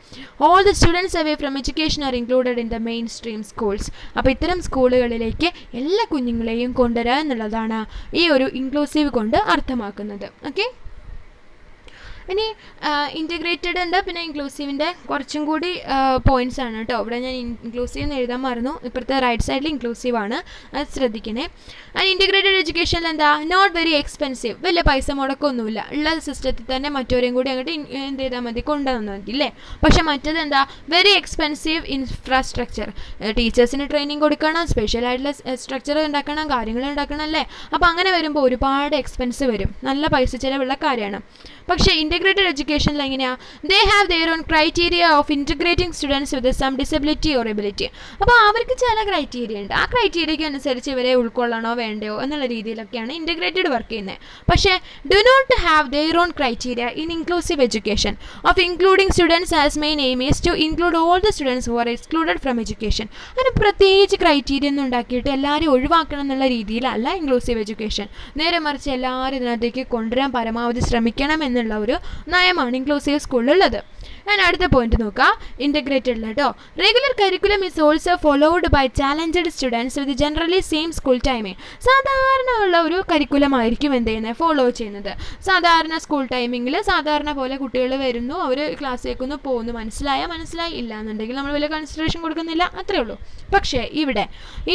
All the students away from education are included in the mainstream schools. അപ്പോൾ ഇത്തരം സ്കൂളുകളിലേക്ക് എല്ലാ കുഞ്ഞുങ്ങളെയും കൊണ്ടുവരിക എന്നുള്ളതാണ് ഈ ഒരു ഇൻക്ലൂസീവ് കൊണ്ട് അർത്ഥമാക്കുന്നത്. ഓക്കെ, ഇനി ഇൻറ്റഗ്രേറ്റഡ് ഉണ്ട്, പിന്നെ ഇൻക്ലൂസീവിൻ്റെ കുറച്ചും കൂടി പോയിൻറ്റ്സ് ആണ് കേട്ടോ. ഇവിടെ ഞാൻ ഇൻക്ലൂസീവ് എന്ന് എഴുതാൻ മറന്നു, ഇപ്പോഴത്തെ റൈറ്റ് സൈഡിൽ ഇൻക്ലൂസീവ് ആണ്, അത് ശ്രദ്ധിക്കണേ. ആൻഡ് ഇൻറ്റഗ്രേറ്റഡ് എഡ്യൂക്കേഷനിൽ എന്താ, നോട്ട് വെരി എക്സ്പെൻസീവ്, വലിയ പൈസ മുടക്കൊന്നുമില്ല, ഉള്ള സിസ്റ്റത്തിൽ തന്നെ മറ്റവരെയും കൂടി അങ്ങോട്ട് എന്ത് ചെയ്താൽ മതി, കൊണ്ടുവന്നാൽ മതി അല്ലേ. പക്ഷേ മറ്റേത് എന്താ, വെരി എക്സ്പെൻസീവ് ഇൻഫ്രാസ്ട്രക്ചർ, ടീച്ചേഴ്സിന് ട്രെയിനിങ് കൊടുക്കണം, സ്പെഷ്യൽ ആയിട്ടുള്ള സ്ട്രക്ചർ ഉണ്ടാക്കണം, കാര്യങ്ങൾ ഉണ്ടാക്കണം അല്ലേ. അപ്പോൾ അങ്ങനെ വരുമ്പോൾ ഒരുപാട് എക്സ്പെൻസ് വരും, നല്ല പൈസ ചിലവുള്ള കാര്യമാണ്. പക്ഷേ ഇൻറ്റഗ്രേറ്റഡ് എഡ്യൂക്കേഷനിൽ എങ്ങനെയാണ്, they have their own criteria of integrating students with some disability or ability. അപ്പോൾ അവർക്ക് ചില ക്രൈറ്റീരിയ ഉണ്ട്, ആ ക്രൈറ്റീരിയയ്ക്ക് അനുസരിച്ച് ഇവരെ ഉൾക്കൊള്ളണോ വേണ്ടയോ എന്നുള്ള രീതിയിലൊക്കെയാണ് ഇൻറ്റഗ്രേറ്റഡ് വർക്ക് ചെയ്യുന്നത്. പക്ഷേ do not have their own criteria in inclusive education of including students as main aim is to include all the students who are excluded from education. അതിന് പ്രത്യേകിച്ച് ക്രൈറ്റീരിയ ഒന്നും ഉണ്ടാക്കിയിട്ട് എല്ലാവരും ഒഴിവാക്കണം എന്നുള്ള രീതിയിലല്ല ഇൻക്ലൂസീവ് എഡ്യൂക്കേഷൻ. നേരെ മറിച്ച് എല്ലാവരും ഇതിനകത്തേക്ക് കൊണ്ടുവരാൻ പരമാവധി ശ്രമിക്കണം എന്നുള്ള ഒരു നയമാണ് ഇൻക്ലൂസീവ് സ്കൂളിലുള്ളത്. ഞാൻ അടുത്ത പോയിന്റ് നോക്കാം, ഇൻറ്റഗ്രേറ്റഡിൽ കേട്ടോ. Regular curriculum is also followed by challenged students with generally same school timing. സാധാരണ ഉള്ള ഒരു കരിക്കുലം ആയിരിക്കും എന്ത് ചെയ്യുന്നത്, ഫോളോ ചെയ്യുന്നത്. സാധാരണ സ്കൂൾ ടൈമിങ്ങിൽ സാധാരണ പോലെ കുട്ടികൾ വരുന്നു, അവർ ക്ലാസ്സിലേക്കൊന്ന് പോകുന്നു, മനസ്സിലായി ഇല്ല എന്നുണ്ടെങ്കിൽ നമ്മൾ വലിയ കൺസിഡറേഷൻ കൊടുക്കുന്നില്ല, അത്രേ ഉള്ളൂ. പക്ഷേ ഇവിടെ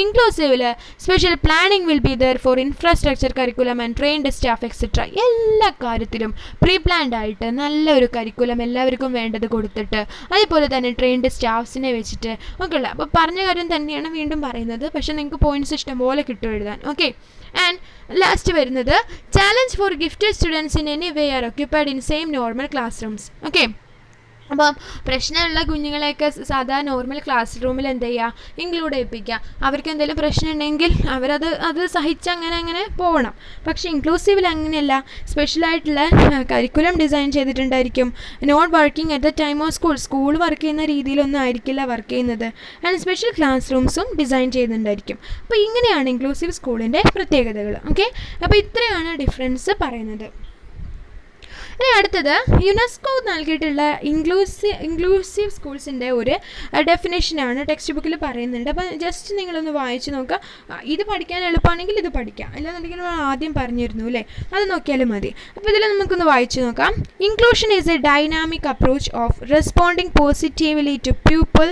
ഇൻക്ലൂസീവിൽ special planning will be there for infrastructure, curriculum and trained staff etcetera. എല്ലാ കാര്യത്തിലും പ്രീ പ്ലാൻഡ് ആയിട്ട് നല്ലൊരു കരിക്കുലം എല്ലാവർക്കും വേണ്ടത് കൊടുത്തിട്ട്, അതുപോലെ തന്നെ ട്രെയിൻഡ് സ്റ്റാഫ്സിനെ വെച്ചിട്ട് ഒക്കെ ഉള്ള. അപ്പോൾ പറഞ്ഞ കാര്യം തന്നെയാണ് വീണ്ടും പറയുന്നത്, പക്ഷേ നിങ്ങൾക്ക് പോയിന്റ്സ് ഇഷ്ടംപോലെ കിട്ടും എഴുതാൻ. ഓക്കെ, ആൻഡ് ലാസ്റ്റ് വരുന്നത് challenge four gifted students in any way R occupied in same normal class rooms. Okay, അപ്പം പ്രശ്നമുള്ള കുഞ്ഞുങ്ങളെയൊക്കെ സാധാരണ നോർമൽ ക്ലാസ് റൂമിൽ എന്ത് ചെയ്യുക, ഇൻക്ലൂഡ് ചെയ്യിപ്പിക്കുക. അവർക്ക് എന്തെങ്കിലും പ്രശ്നം ഉണ്ടെങ്കിൽ അത് സഹിച്ച് അങ്ങനെ പോകണം. പക്ഷേ ഇൻക്ലൂസീവിൽ അങ്ങനെയല്ല, സ്പെഷ്യലായിട്ടുള്ള കരിക്കുലം ഡിസൈൻ ചെയ്തിട്ടുണ്ടായിരിക്കും. Not working at the time of school work ചെയ്യുന്ന രീതിയിലൊന്നും ആയിരിക്കില്ല വർക്ക് ചെയ്യുന്നത്. ആൻഡ് സ്പെഷ്യൽ ക്ലാസ് റൂംസും ഡിസൈൻ ചെയ്യുന്നുണ്ടായിരിക്കും. അപ്പോൾ ഇങ്ങനെയാണ് ഇൻക്ലൂസീവ് സ്കൂളിൻ്റെ പ്രത്യേകതകൾ. ഓക്കെ, അപ്പോൾ ഇത്രയാണ് ഡിഫറൻസ് പറയുന്നത്. ഇനി അടുത്തത് യുനെസ്കോ നൽകിയിട്ടുള്ള ഇൻക്ലൂസീവ് സ്കൂൾസിൻ്റെ ഒരു ഡെഫിനേഷനാണ് ടെക്സ്റ്റ് ബുക്കിൽ പറയുന്നുണ്ട്. അപ്പോൾ ജസ്റ്റ് നിങ്ങളൊന്ന് വായിച്ച് നോക്കുക. ഇത് പഠിക്കാൻ എളുപ്പമാണെങ്കിൽ ഇത് പഠിക്കാം, അല്ലാന്നുണ്ടെങ്കിൽ നമ്മൾ ആദ്യം പറഞ്ഞിരുന്നു അല്ലേ, അത് നോക്കിയാലും മതി. അപ്പോൾ ഇതിൽ നമുക്കൊന്ന് വായിച്ച് നോക്കാം. Inclusion is a dynamic approach of responding positively to people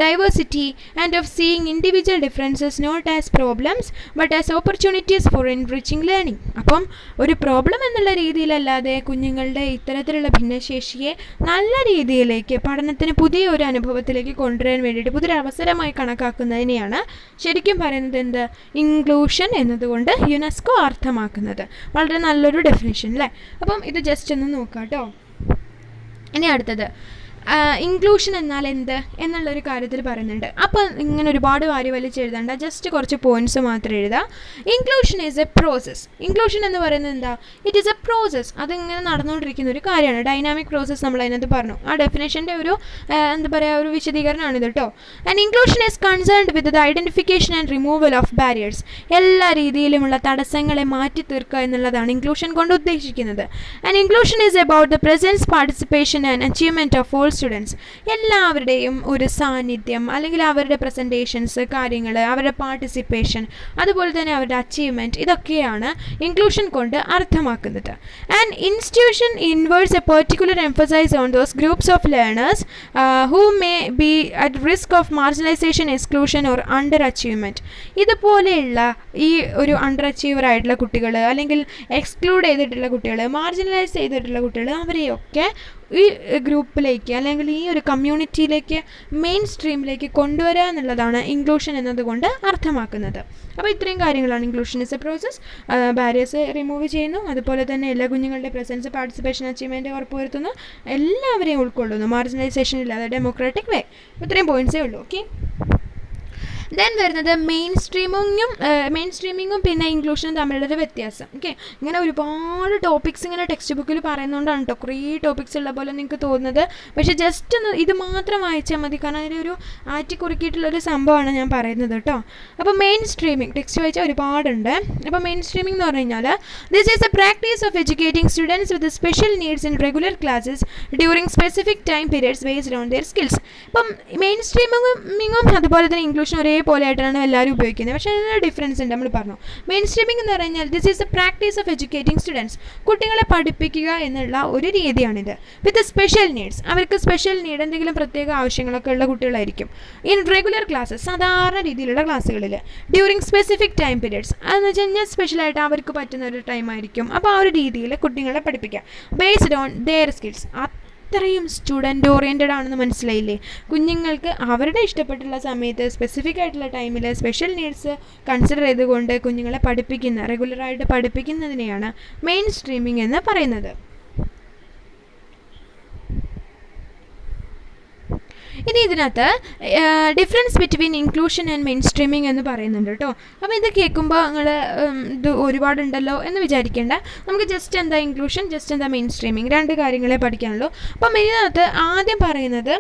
diversity and of seeing individual differences not as problems but as opportunities for enriching learning. അപ്പം ഒരു പ്രോബ്ലം എന്നുള്ള രീതിയിലല്ലാതെ കുഞ്ഞുങ്ങളുടെ ഇത്തരത്തിലുള്ള ഭിന്നശേഷിയെ നല്ല രീതിയിലേക്ക് പഠനത്തിന് പുതിയ ഒരു അനുഭവത്തിലേക്ക് കൊണ്ടുവരാൻ വേണ്ടിയിട്ട് പുതിയൊരു അവസരമായി കണക്കാക്കുന്നതിനെയാണ് ശരിക്കും പറയുന്നത് എന്ത്, ഇൻക്ലൂഷൻ എന്നതുകൊണ്ട് യുനെസ്കോ അർത്ഥമാക്കുന്നത്. വളരെ നല്ലൊരു ഡെഫിനിഷൻ അല്ലേ. അപ്പം ഇത് ജസ്റ്റ് ഒന്ന് നോക്കാം കേട്ടോ. ഇനി അടുത്തത് ഇൻക്ലൂഷൻ എന്നാൽ എന്ത് എന്നുള്ളൊരു കാര്യത്തിൽ പറയുന്നുണ്ട്. അപ്പോൾ ഇങ്ങനെ ഒരുപാട് വലിച്ചെഴുതണ്ട, ജസ്റ്റ് കുറച്ച് പോയിൻറ്റ്സ് മാത്രം എഴുതാം. Inclusion is A process. Inclusion എന്ന് പറയുന്നത് എന്താ, ഇറ്റ് ഈസ് എ പ്രോസസ്. അതിങ്ങനെ നടന്നുകൊണ്ടിരിക്കുന്ന ഒരു കാര്യമാണ്. ഡൈനാമിക് പ്രോസസ് നമ്മൾ അതിനകത്ത് പറഞ്ഞു. ആ ഡെഫിനേഷൻ്റെ ഒരു എന്താ പറയുക, ഒരു വിശദീകരണമാണിത് കേട്ടോ. And inclusion is concerned with the identification and removal of barriers. എല്ലാ രീതിയിലുമുള്ള തടസ്സങ്ങളെ മാറ്റി തീർക്കുക എന്നുള്ളതാണ് ഇൻക്ലൂഷൻ കൊണ്ട് ഉദ്ദേശിക്കുന്നത്. And inclusion is about the presence, participation and achievement of all students. എല്ലാവരുടെയും ഒരു സാന്നിധ്യം, അല്ലെങ്കിൽ അവരുടെ പ്രസൻറ്റേഷൻസ്, കാര്യങ്ങൾ, അവരുടെ പാർട്ടിസിപ്പേഷൻ, അതുപോലെ തന്നെ അവരുടെ അച്ചീവ്മെൻറ്റ്, ഇതൊക്കെയാണ് ഇൻക്ലൂഷൻ കൊണ്ട് അർത്ഥമാക്കുന്നത്. And institution inverse a particular emphasise on those groups of learners who may be at risk of marginalisation, exclusion or underachievement. ഇതുപോലെയുള്ള ഈ ഒരു അണ്ടർ അച്ചീവർ ആയിട്ടുള്ള കുട്ടികൾ, അല്ലെങ്കിൽ എക്സ്ക്ലൂഡ് ചെയ്തിട്ടുള്ള കുട്ടികൾ, മാർജിനലൈസ് ചെയ്തിട്ടുള്ള കുട്ടികൾ, അവരെയൊക്കെ ഈ ഗ്രൂപ്പിലേക്ക് അല്ലെങ്കിൽ ഈ ഒരു കമ്മ്യൂണിറ്റിയിലേക്ക്, മെയിൻ സ്ട്രീമിലേക്ക് കൊണ്ടുവരിക എന്നുള്ളതാണ് ഇൻക്ലൂഷൻ എന്നതുകൊണ്ട് അർത്ഥമാക്കുന്നത്. അപ്പോൾ ഇത്രയും കാര്യങ്ങളാണ്. Inclusion is A process, barriers remove ചെയ്യുന്നു, അതുപോലെ തന്നെ എല്ലാ കുഞ്ഞുങ്ങളുടെ പ്രസൻസ്, പാർട്ടിസിപ്പേഷൻ, അച്ചീവ്മെൻറ്റ് ഉറപ്പുവരുത്തുന്നു, എല്ലാവരെയും ഉൾക്കൊള്ളുന്നു, മാർജിനലൈസേഷൻ ഇല്ലാതെ ഡെമോക്രാറ്റിക് വേ. ഇത്രയും പോയിൻറ്റ്സേ ഉള്ളൂ. ഓക്കെ. ദെൻ വരുന്നത് മെയിൻ സ്ട്രീമിങ്ങും പിന്നെ ഇൻക്ലൂഷനും തമ്മിലുള്ളൊരു വ്യത്യാസം. ഓക്കെ, ഇങ്ങനെ ഒരുപാട് ടോപ്പിക്സ് ഇങ്ങനെ ടെക്സ്റ്റ് ബുക്കിൽ പറയുന്നതുകൊണ്ടാണ് കേട്ടോ കുറേ ടോപ്പിക്സ് ഉള്ള പോലെ നിങ്ങൾക്ക് തോന്നുന്നത്. പക്ഷേ ജസ്റ്റ് ഒന്ന് ഇത് മാത്രം വായിച്ചാൽ മതി, കാരണം അതിലൊരു ആറ്റിക്കുറുക്കിയിട്ടുള്ളൊരു സംഭവമാണ് ഞാൻ പറയുന്നത് കേട്ടോ. അപ്പോൾ മെയിൻ സ്ട്രീമിങ് ടെക്സ്റ്റ് വായിച്ചാൽ ഒരുപാടുണ്ട്. അപ്പോൾ മെയിൻ സ്ട്രീമിംഗ് എന്ന് പറഞ്ഞു കഴിഞ്ഞാൽ this is a practice of educating students with special needs in regular classes during specific time periods based on their skills. ഇപ്പം മെയിൻ സ്ട്രീമിങ്ങും അതുപോലെ തന്നെ ഇൻക്ലൂഷൻ ഒരേപോലെ ആയിട്ടാണ് എല്ലാവരും ഉപയോഗിക്കുന്നത്. പക്ഷേ അതിന് ഡിഫറൻസ് ഉണ്ട്. നമ്മൾ പറഞ്ഞു മെയിൻ സ്ട്രീമിംഗ് എന്ന് പറഞ്ഞാൽ this is a practice of educating students, കുട്ടികളെ പഠിപ്പിക്കുക എന്നുള്ള ഒരു രീതിയാണിത്. വിത്ത് സ്പെഷ്യൽ നീഡ്സ്, അവർക്ക് സ്പെഷ്യൽ നീഡ്, എന്തെങ്കിലും പ്രത്യേക ആവശ്യങ്ങളൊക്കെ ഉള്ള കുട്ടികളായിരിക്കും. ഇൻ റെഗുലർ ക്ലാസ്സസ്, സാധാരണ രീതിയിലുള്ള ക്ലാസ്സുകളിൽ ഡ്യൂറിങ് സ്പെസിഫിക് ടൈം പീരിയഡ്സ്, അതെന്ന് വെച്ച് കഴിഞ്ഞാൽ സ്പെഷ്യലായിട്ട് അവർക്ക് പറ്റുന്ന ഒരു ടൈം ആയിരിക്കും. അപ്പോൾ ആ ഒരു രീതിയിൽ കുട്ടികളെ പഠിപ്പിക്കുക ബേസ്ഡ് ഓൺ ദെയർ സ്കിൽസ്. അത്രയും സ്റ്റുഡൻറ്റ് ഓറിയൻറ്റഡ് ആണെന്ന് മനസ്സിലായില്ലേ? കുഞ്ഞുങ്ങൾക്ക് അവരുടെ ഇഷ്ടപ്പെട്ടുള്ള സമയത്ത് സ്പെസിഫിക് ആയിട്ടുള്ള ടൈമിൽ സ്പെഷ്യൽ നീഡ്സ് കൺസിഡർ ചെയ്തുകൊണ്ട് കുഞ്ഞുങ്ങളെ റെഗുലറായിട്ട് പഠിപ്പിക്കുന്നതിനെയാണ് മെയിൻ സ്ട്രീമിംഗ് എന്ന് പറയുന്നത്. ഇനി ഇതിനകത്ത് difference between inclusion and main streaming എന്ന് പറയുന്നുണ്ട് കേട്ടോ. അപ്പോൾ ഇത് കേൾക്കുമ്പോൾ നിങ്ങൾ ഇത് ഒരുപാടുണ്ടല്ലോ എന്ന് വിചാരിക്കേണ്ട. നമുക്ക് ജസ്റ്റ് എന്താ ഇൻക്ലൂഷൻ, ജസ്റ്റ് എന്താ മെയിൻ സ്ട്രീമിംഗ്, രണ്ട് കാര്യങ്ങളെ പഠിക്കാനുള്ളൂ. അപ്പം ഇതിനകത്ത് ആദ്യം പറയുന്നത്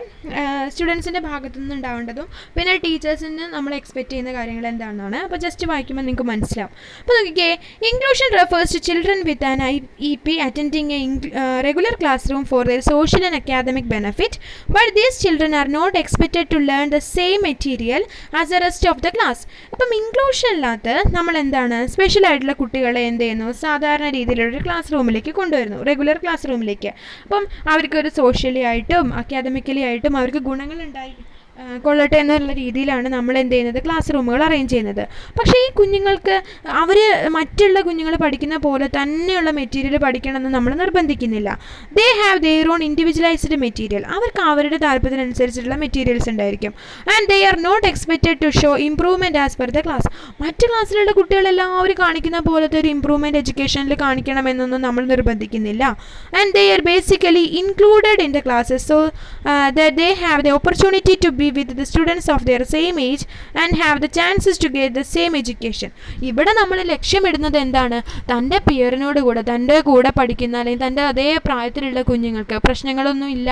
സ്റ്റുഡൻസിൻ്റെ ഭാഗത്തു നിന്ന് ഉണ്ടാവേണ്ടതും പിന്നെ ടീച്ചേഴ്സിന് നമ്മൾ എക്സ്പെക്റ്റ് ചെയ്യുന്ന കാര്യങ്ങൾ എന്താണെന്നാണ്. അപ്പോൾ ജസ്റ്റ് വായിക്കുമ്പോൾ നിങ്ങൾക്ക് മനസ്സിലാവും. അപ്പോൾ നോക്കിക്കേ, inclusion refers to children with an IEP attending a regular classroom for their social and academic benefit, but these children are not expected to learn the same material as the rest of the class. അപ്പം ഇൻക്ലൂഷനിനകത്ത് നമ്മൾ എന്താണ്, special ആയിട്ടുള്ള കുട്ടികളെ എന്ത് ചെയ്യുന്നു, സാധാരണ രീതിയിലൊരു class റൂമിലേക്ക് കൊണ്ടുവരുന്നു, റെഗുലർ ക്ലാസ് റൂമിലേക്ക്. അപ്പം അവർക്കൊരു സോഷ്യലി ആയിട്ടും അക്കാദമിക്കലി ആയിട്ടും അവർക്ക് ഗുണങ്ങളുണ്ടായി കൊള്ളട്ടെ എന്നുള്ള രീതിയിലാണ് നമ്മൾ എന്ത് ചെയ്യുന്നത്, ക്ലാസ് റൂമുകൾ അറേഞ്ച് ചെയ്യുന്നത്. പക്ഷേ ഈ കുഞ്ഞുങ്ങൾക്ക് അവർ മറ്റുള്ള കുഞ്ഞുങ്ങൾ പഠിക്കുന്ന പോലെ തന്നെയുള്ള മെറ്റീരിയൽ പഠിക്കണമെന്ന് നമ്മൾ നിർബന്ധിക്കുന്നില്ല. They have their own individualised material, അവർക്ക് അവരുടെ താല്പര്യത്തിനനുസരിച്ചിട്ടുള്ള മെറ്റീരിയൽസ് ഉണ്ടായിരിക്കും. And they are not expected to show improvement as per the class. മറ്റ് ക്ലാസ്സിലുള്ള കുട്ടികളെല്ലാവരും കാണിക്കുന്ന പോലത്തെ ഒരു ഇംപ്രൂവ്മെൻറ്റ് എഡ്യൂക്കേഷനിൽ കാണിക്കണമെന്നൊന്നും നമ്മൾ നിർബന്ധിക്കുന്നില്ല. And they are basically included in the classes so that they have the opportunity to be with the students of their same age and have the chances to get the same education. ഇവിടെ നമ്മൾ ലക്ഷ്യമിടുന്നത് എന്താണ്, തൻ്റെ പിയറിനോട് കൂടെ, തൻ്റെ കൂടെ പഠിക്കുന്ന അല്ലെങ്കിൽ തൻ്റെ അതേ പ്രായത്തിലുള്ള കുഞ്ഞുങ്ങൾക്ക് പ്രശ്നങ്ങളൊന്നും ഇല്ല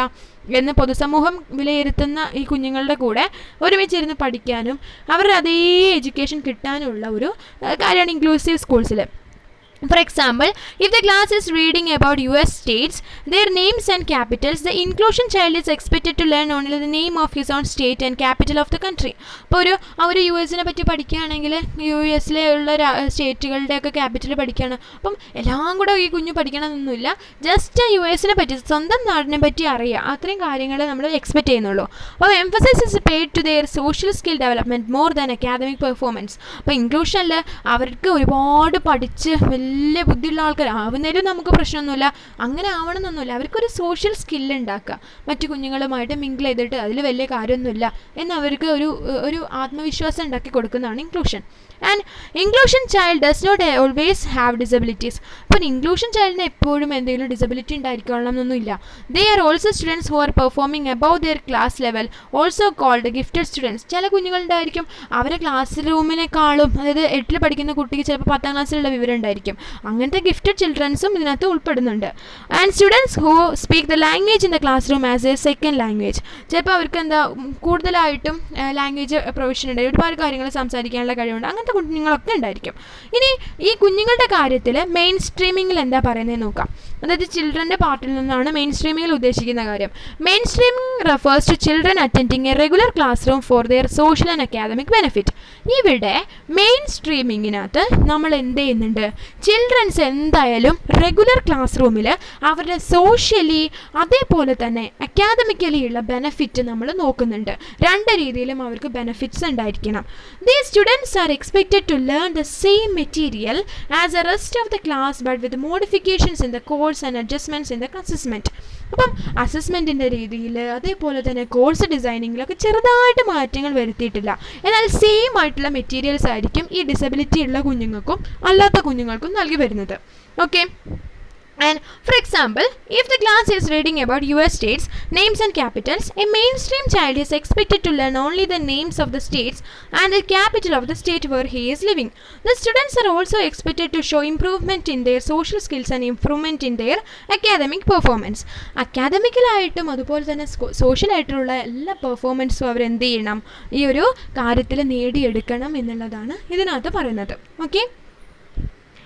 എന്ന് പൊതുസമൂഹം വിലയിരുത്തുന്ന ഈ കുഞ്ഞുങ്ങളുടെ കൂടെ ഒരുമിച്ചിരുന്ന് പഠിക്കാനും അവരുടെ അതേ എഡ്യൂക്കേഷൻ കിട്ടാനുള്ള ഒരു കാര്യമാണ് inclusive സ്കൂൾസിൽ. For example, if the class is reading about US states, their names and capitals, the inclusion child is expected to learn only the name of his own state and capital of the country. ഇപ്പോൾ അവർ U എസിനെ പറ്റി പഠിക്കുകയാണെങ്കിൽ U എസിലെ ഉള്ള സ്റ്റേറ്റുകളുടെയൊക്കെ capital പഠിക്കുകയാണ്. അപ്പം എല്ലാം കൂടെ ഈ കുഞ്ഞ് പഠിക്കണമെന്നൊന്നുമില്ല, ജസ്റ്റ് യു എസിനെ പറ്റി സ്വന്തം നാടിനെ പറ്റി അറിയുക, അത്രയും കാര്യങ്ങൾ നമ്മൾ എക്സ്പെക്ട് ചെയ്യുന്നുള്ളൂ. അപ്പോൾ emphasise is paid to their social skill development more than academic performance. അപ്പോൾ ഇൻക്ലൂഷനിൽ അവർക്ക് ഒരുപാട് പഠിച്ച് വലിയ ബുദ്ധിയുള്ള ആൾക്കാർ ആവുന്നതിലും നമുക്ക് പ്രശ്നമൊന്നുമില്ല, അങ്ങനെ ആവണമെന്നൊന്നുമില്ല. അവർക്കൊരു സോഷ്യൽ സ്കില്ല് ഉണ്ടാക്കുക, മറ്റു കുഞ്ഞുങ്ങളുമായിട്ട് മിങ്കിൾ ചെയ്തിട്ട് അതിൽ വലിയ കാര്യമൊന്നുമില്ല എന്നവർക്ക് ഒരു ആത്മവിശ്വാസം ഉണ്ടാക്കി കൊടുക്കുന്നതാണ് inclusion. And inclusion child does not always have disabilities. അപ്പോൾ ഇൻക്ലൂഷൻ ചൈൽഡിന് എപ്പോഴും എന്തെങ്കിലും ഡിസബിലിറ്റി ഉണ്ടായിരിക്കണം എന്നൊന്നുമില്ല. They are also students who are performing above their class level, also called gifted students. ചില കുഞ്ഞുങ്ങളുണ്ടായിരിക്കും അവരെ ക്ലാസ് റൂമിനേക്കാളും, അതായത് 8ൽ പഠിക്കുന്ന കുട്ടിക്ക് ചിലപ്പോൾ 10ാം ക്ലാസ്സിലുള്ള വിവരം ഉണ്ടായിരിക്കും. അങ്ങനത്തെ ഗിഫ്റ്റഡ് ചിൽഡ്രൻസും ഇതിനകത്ത് ഉൾപ്പെടുന്നുണ്ട്. And students who speak the language in the class room as A second language. ചിലപ്പോൾ അവർക്ക് കൂടുതലായിട്ടും ലാംഗ്വേജ് പ്രൊവിഷൻ ഉണ്ട്, ഒരുപാട് കാര്യങ്ങൾ സംസാരിക്കാനുള്ള കഴിവുണ്ട്, അങ്ങനത്തെ കുഞ്ഞുങ്ങളൊക്കെ ഉണ്ടായിരിക്കും. ഇനി ഈ കുഞ്ഞുങ്ങളുടെ കാര്യത്തിൽ മെയിൻ സ്ട്രീമിങ്ങിൽ എന്താ പറയുന്നത് നോക്കാം. അതായത് ചിൽഡ്രൻ്റെ പാർട്ടിൽ നിന്നാണ് മെയിൻ സ്ട്രീമിങ്ങിൽ ഉദ്ദേശിക്കുന്ന കാര്യം. Mainstreaming refers to children attending a regular classroom for their social and academic benefit. ഇവിടെ മെയിൻ സ്ട്രീമിങ്ങിനകത്ത് നമ്മൾ എന്ത് ചെയ്യുന്നുണ്ട്, ചിൽഡ്രൻസ് എന്തായാലും റെഗുലർ ക്ലാസ് റൂമിൽ അവരുടെ സോഷ്യലി അതേപോലെ തന്നെ അക്കാദമിക്കലി ഉള്ള ബെനിഫിറ്റ് നമ്മൾ നോക്കുന്നുണ്ട്. രണ്ട് രീതിയിലും അവർക്ക് ബെനിഫിറ്റ്സ് ഉണ്ടായിരിക്കണം. These students are expected to learn the same material as a rest of the class but with modifications in the course and adjustments in the assessment. അപ്പം അസസ്മെൻറ്റിൻ്റെ രീതിയിൽ അതേപോലെ തന്നെ കോഴ്സ് ഡിസൈനിങ്ങിലൊക്കെ ചെറുതായിട്ട് മാറ്റങ്ങൾ വരുത്തിയിട്ടില്ല. എന്നാൽ സെയിം ആയിട്ടുള്ള മെറ്റീരിയൽസ് ആയിരിക്കും ഈ ഡിസബിലിറ്റി ഉള്ള കുഞ്ഞുങ്ങൾക്കും അല്ലാത്ത കുഞ്ഞുങ്ങൾക്കും നൽകി വരുന്നത്. Okay. And for example, if the class is reading about US states, names and capitals, a mainstream child is expected to learn only the names of the states and the capital of the state where he is living. The students are also expected to show improvement in their social skills and improvement in their academic performance. അക്കാദമിക്കലായിട്ടും അതുപോലെ തന്നെ സോഷ്യലായിട്ടുള്ള എല്ലാ പെർഫോമൻസും അവരെന്ത് ചെയ്യണം, ഈ ഒരു കാര്യത്തിൽ നേടിയെടുക്കണം എന്നുള്ളതാണ് ഇതിനകത്ത് പറയുന്നത്. ഓക്കെ.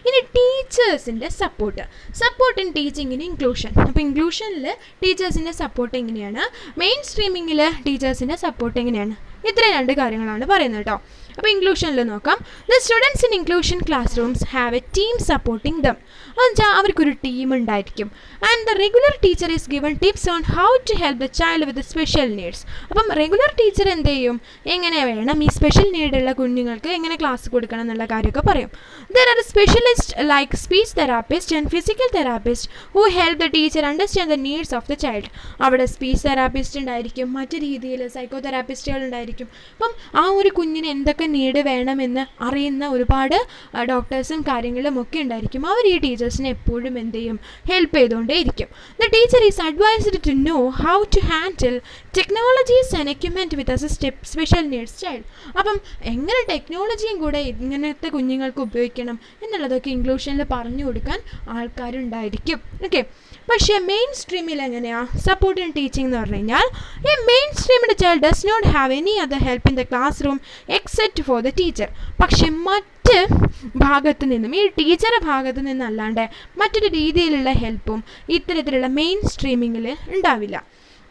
ഇനി ടീച്ചേഴ്സിൻ്റെ സപ്പോർട്ട് ഇൻ ടീച്ചിങ്ങിന് ഇൻക്ലൂഷൻ. അപ്പോൾ ഇൻക്ലൂഷനിൽ ടീച്ചേഴ്സിൻ്റെ സപ്പോർട്ട് എങ്ങനെയാണ്, മെയിൻ സ്ട്രീമിങ്ങിൽ ടീച്ചേഴ്സിൻ്റെ സപ്പോർട്ട് എങ്ങനെയാണ്, ഇത്രയും രണ്ട് കാര്യങ്ങളാണ് പറയുന്നത് കേട്ടോ. അപ്പോൾ ഇൻക്ലൂഷനിൽ നോക്കാം. The students in inclusion classrooms have a team supporting them. എന്നുവെച്ചാൽ അവർക്കൊരു ടീം ഉണ്ടായിരിക്കും. And the regular teacher is given tips on how to help the child with special needs. അപ്പം റെഗുലർ ടീച്ചർ എന്ത് ചെയ്യും, എങ്ങനെ വേണം ഈ സ്പെഷ്യൽ നീഡുള്ള കുഞ്ഞുങ്ങൾക്ക് എങ്ങനെ ക്ലാസ് കൊടുക്കണം എന്നുള്ള കാര്യമൊക്കെ പറയും. There are specialist like speech therapist and physical therapist who help the teacher understand the needs of the child. അവിടെ സ്പീച്ച് തെറാപ്പിസ്റ്റ് ഉണ്ടായിരിക്കും, മറ്റു രീതിയിൽ സൈക്കോ തെറാപ്പിസ്റ്റുകൾ ഉണ്ടായിരിക്കും. അപ്പം ആ ഒരു കുഞ്ഞിന് എന്തൊക്കെ നീഡ് വേണമെന്ന് അറിയുന്ന ഒരുപാട് ഡോക്ടേഴ്സും കാര്യങ്ങളും ഒക്കെ ഉണ്ടായിരിക്കും. അവർ ഈ ടീച്ചേഴ്സിനെ എപ്പോഴും എന്ത് ചെയ്യും, ഹെൽപ്പ് ചെയ്തുകൊണ്ടേയിരിക്കും. The teacher is advised to know how to handle technologies and equipment with assist special needs child. അപ്പം എങ്ങനെ ടെക്നോളജിയും കൂടെ ഇങ്ങനത്തെ കുഞ്ഞുങ്ങൾക്ക് ഉപയോഗിക്കണം എന്നുള്ളതൊക്കെ ഇൻക്ലൂഷനിൽ പറഞ്ഞു കൊടുക്കാൻ ആൾക്കാരുണ്ടായിരിക്കും. ഓക്കെ. പക്ഷേ മെയിൻ സ്ട്രീമിൽ എങ്ങനെയാണ് സപ്പോർട്ട് ഇൻ ടീച്ചിങ് എന്ന് പറഞ്ഞു കഴിഞ്ഞാൽ, എ മെയിൻ സ്ട്രീമിൻ്റെ child does not have any other help in the classroom except for the teacher. പക്ഷെ മറ്റ് ഭാഗത്ത് നിന്നും, ഈ ടീച്ചറുടെ ഭാഗത്ത് നിന്നല്ലാണ്ട് മറ്റൊരു രീതിയിലുള്ള ഹെൽപ്പും ഇത്തരത്തിലുള്ള മെയിൻ സ്ട്രീമിങ്ങിൽ ഉണ്ടാവില്ല.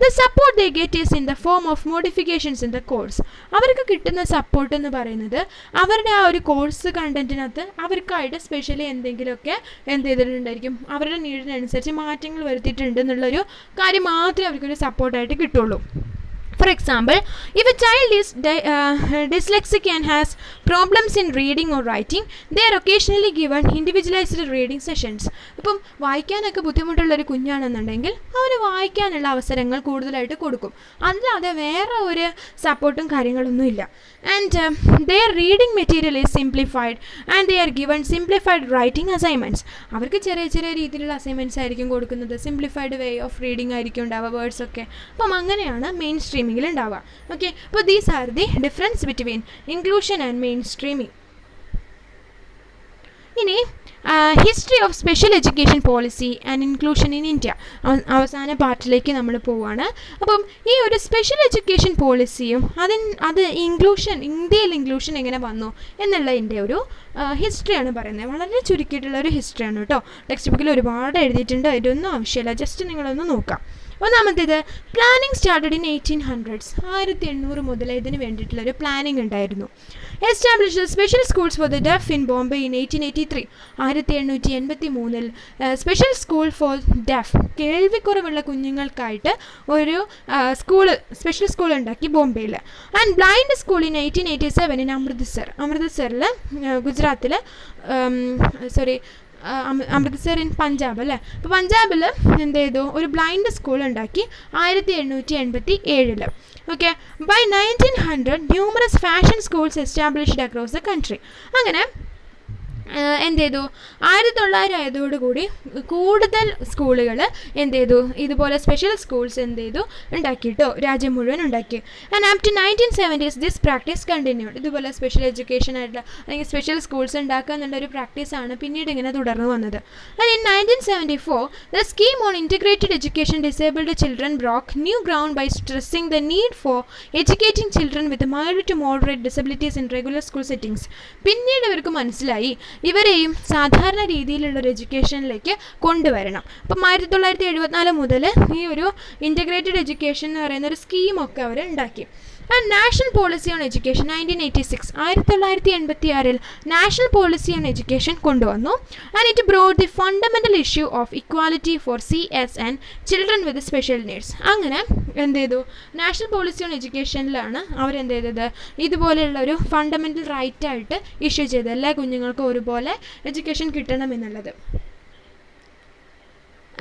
The support they get is in the form of modifications in the course. അവർക്ക് കിട്ടുന്ന സപ്പോർട്ട് എന്ന് പറയുന്നത് അവരുടെ ആ ഒരു കോഴ്സ് കണ്ടന്റിനകത്ത് അവർക്കായിട്ട് സ്പെഷ്യലി എന്തെങ്കിലുമൊക്കെ എന്ത് ചെയ്തിട്ടുണ്ടായിരിക്കും, അവരുടെ നീഡിനനുസരിച്ച് മാറ്റങ്ങൾ വരുത്തിയിട്ടുണ്ട് എന്നുള്ളൊരു കാര്യം മാത്രമേ അവർക്കൊരു സപ്പോർട്ടായിട്ട് കിട്ടുള്ളൂ. For example, if a child is dyslexic and has problems in reading or writing, they are occasionally given individualized reading sessions. ഇപ്പം വായിക്കാനൊക്കെ ബുദ്ധിമുട്ടുള്ളൊരു കുഞ്ഞാണെന്നുണ്ടെങ്കിൽ അവർ വായിക്കാനുള്ള അവസരങ്ങൾ കൂടുതലായിട്ട് കൊടുക്കും. അല്ലാതെ വേറെ ഒരു സപ്പോർട്ടും കാര്യങ്ങളൊന്നുമില്ല. And their reading material is simplified and they are given simplified writing assignments. അവർക്ക് ചെറിയ ചെറിയ രീതിയിലുള്ള അസൈൻമെൻറ്റ്സ് ആയിരിക്കും കൊടുക്കുന്നത്. സിംപ്ലിഫൈഡ് വേ ഓഫ് റീഡിംഗ് ആയിരിക്കും ഉണ്ടാവുക, വേർഡ്സ് ഒക്കെ. അപ്പം അങ്ങനെയാണ് മെയിൻ സ്ട്രീമിങ്ങിൽ ഉണ്ടാവുക. ഓക്കെ. അപ്പോൾ these are the difference between inclusion and mainstreaming. ഇനി history of special education policy and inclusion in India അവസാന പാർട്ടിലേക്ക് നമ്മൾ പോവുകയാണ്. അപ്പം ഈ ഒരു സ്പെഷ്യൽ എഡ്യൂക്കേഷൻ പോളിസിയും അത് ഇന്ത്യയിൽ ഇൻക്ലൂഷൻ എങ്ങനെ വന്നു എന്നുള്ളതിൻ്റെ ഒരു ഹിസ്റ്ററിയാണ് പറയുന്നത്. വളരെ ചുരുക്കിയിട്ടുള്ള ഒരു ഹിസ്റ്ററിയാണ് കേട്ടോ. ടെക്സ്റ്റ് ബുക്കിൽ ഒരുപാട് എഴുതിയിട്ടുണ്ട്, ഇതൊന്നും ആവശ്യമില്ല, ജസ്റ്റ് നിങ്ങളൊന്ന് നോക്കാം. ഒന്നാമത്തേത് പ്ലാനിങ് സ്റ്റാർട്ടഡ് ഇൻ 1800s. 1800 മുതൽ ഇതിന് വേണ്ടിയിട്ടുള്ളൊരു പ്ലാനിങ് ഉണ്ടായിരുന്നു. Established special schools for the deaf in Bombay in 1883. 1883 special school for deaf, കേൾവിക്കുറവുള്ള കുഞ്ഞുങ്ങൾക്കായിട്ട് ഒരു സ്പെഷ്യൽ സ്കൂൾ ഉണ്ടാക്കി ബോംബെയിൽ. And blind school in 1887 in അമൃത്സറിൽ ഗുജറാത്തിൽ അമൃത്സർ ഇൻ പഞ്ചാബ് അല്ലേ. അപ്പോൾ പഞ്ചാബിൽ എന്ത് ചെയ്തു, ഒരു ബ്ലൈൻഡ് സ്കൂൾ ഉണ്ടാക്കി 1887. Okay, by 1900 numerous fashion schools established across the country. അങ്ങനെ എന്ത് ചെയ്തു, 1900 ആയതോടുകൂടി കൂടുതൽ സ്കൂളുകൾ എന്ത് ചെയ്തു, ഇതുപോലെ സ്പെഷ്യൽ സ്കൂൾസ് എന്ത് ചെയ്തു ഉണ്ടാക്കിയിട്ടോ, രാജ്യം മുഴുവൻ ഉണ്ടാക്കി. And after 1970s this practice continued. ഇതുപോലെ സ്പെഷ്യൽ എഡ്യൂക്കേഷൻ ആയിട്ടുള്ള അല്ലെങ്കിൽ സ്പെഷ്യൽ സ്കൂൾസ് ഉണ്ടാക്കുക എന്നുള്ളൊരു പ്രാക്ടീസാണ് പിന്നീട് ഇങ്ങനെ തുടർന്ന് വന്നത്. And in 1974 the scheme on integrated education disabled children broke new ground by stressing the need for educating children with mild to moderate disabilities in regular school settings. പിന്നീട് ഇവർക്ക് മനസ്സിലായി ഇവരെയും സാധാരണ രീതിയിലുള്ളൊരു എഡ്യൂക്കേഷനിലേക്ക് കൊണ്ടുവരണം. അപ്പം 1974 മുതൽ ഈ ഒരു ഇൻറ്റഗ്രേറ്റഡ് എഡ്യൂക്കേഷൻ എന്ന് പറയുന്ന ഒരു സ്കീമൊക്കെ അവർ ഉണ്ടാക്കി. And national policy on education 1986. 1986 national policy on education കൊണ്ടുവന്നു. And it brought the fundamental issue of equality for CS and children with special needs. അങ്ങനെ എന്ത് ചെയ്തു, നാഷണൽ പോളിസി ഓൺ എഡ്യൂക്കേഷനിലാണ് അവരെന്ത് ചെയ്തത്, ഇതുപോലെയുള്ള ഒരു ഫണ്ടമെൻ്റൽ റൈറ്റായിട്ട് ഇഷ്യൂ ചെയ്തത്, എല്ലാ കുഞ്ഞുങ്ങൾക്കും ഒരുപോലെ എഡ്യൂക്കേഷൻ കിട്ടണമെന്നുള്ളത്.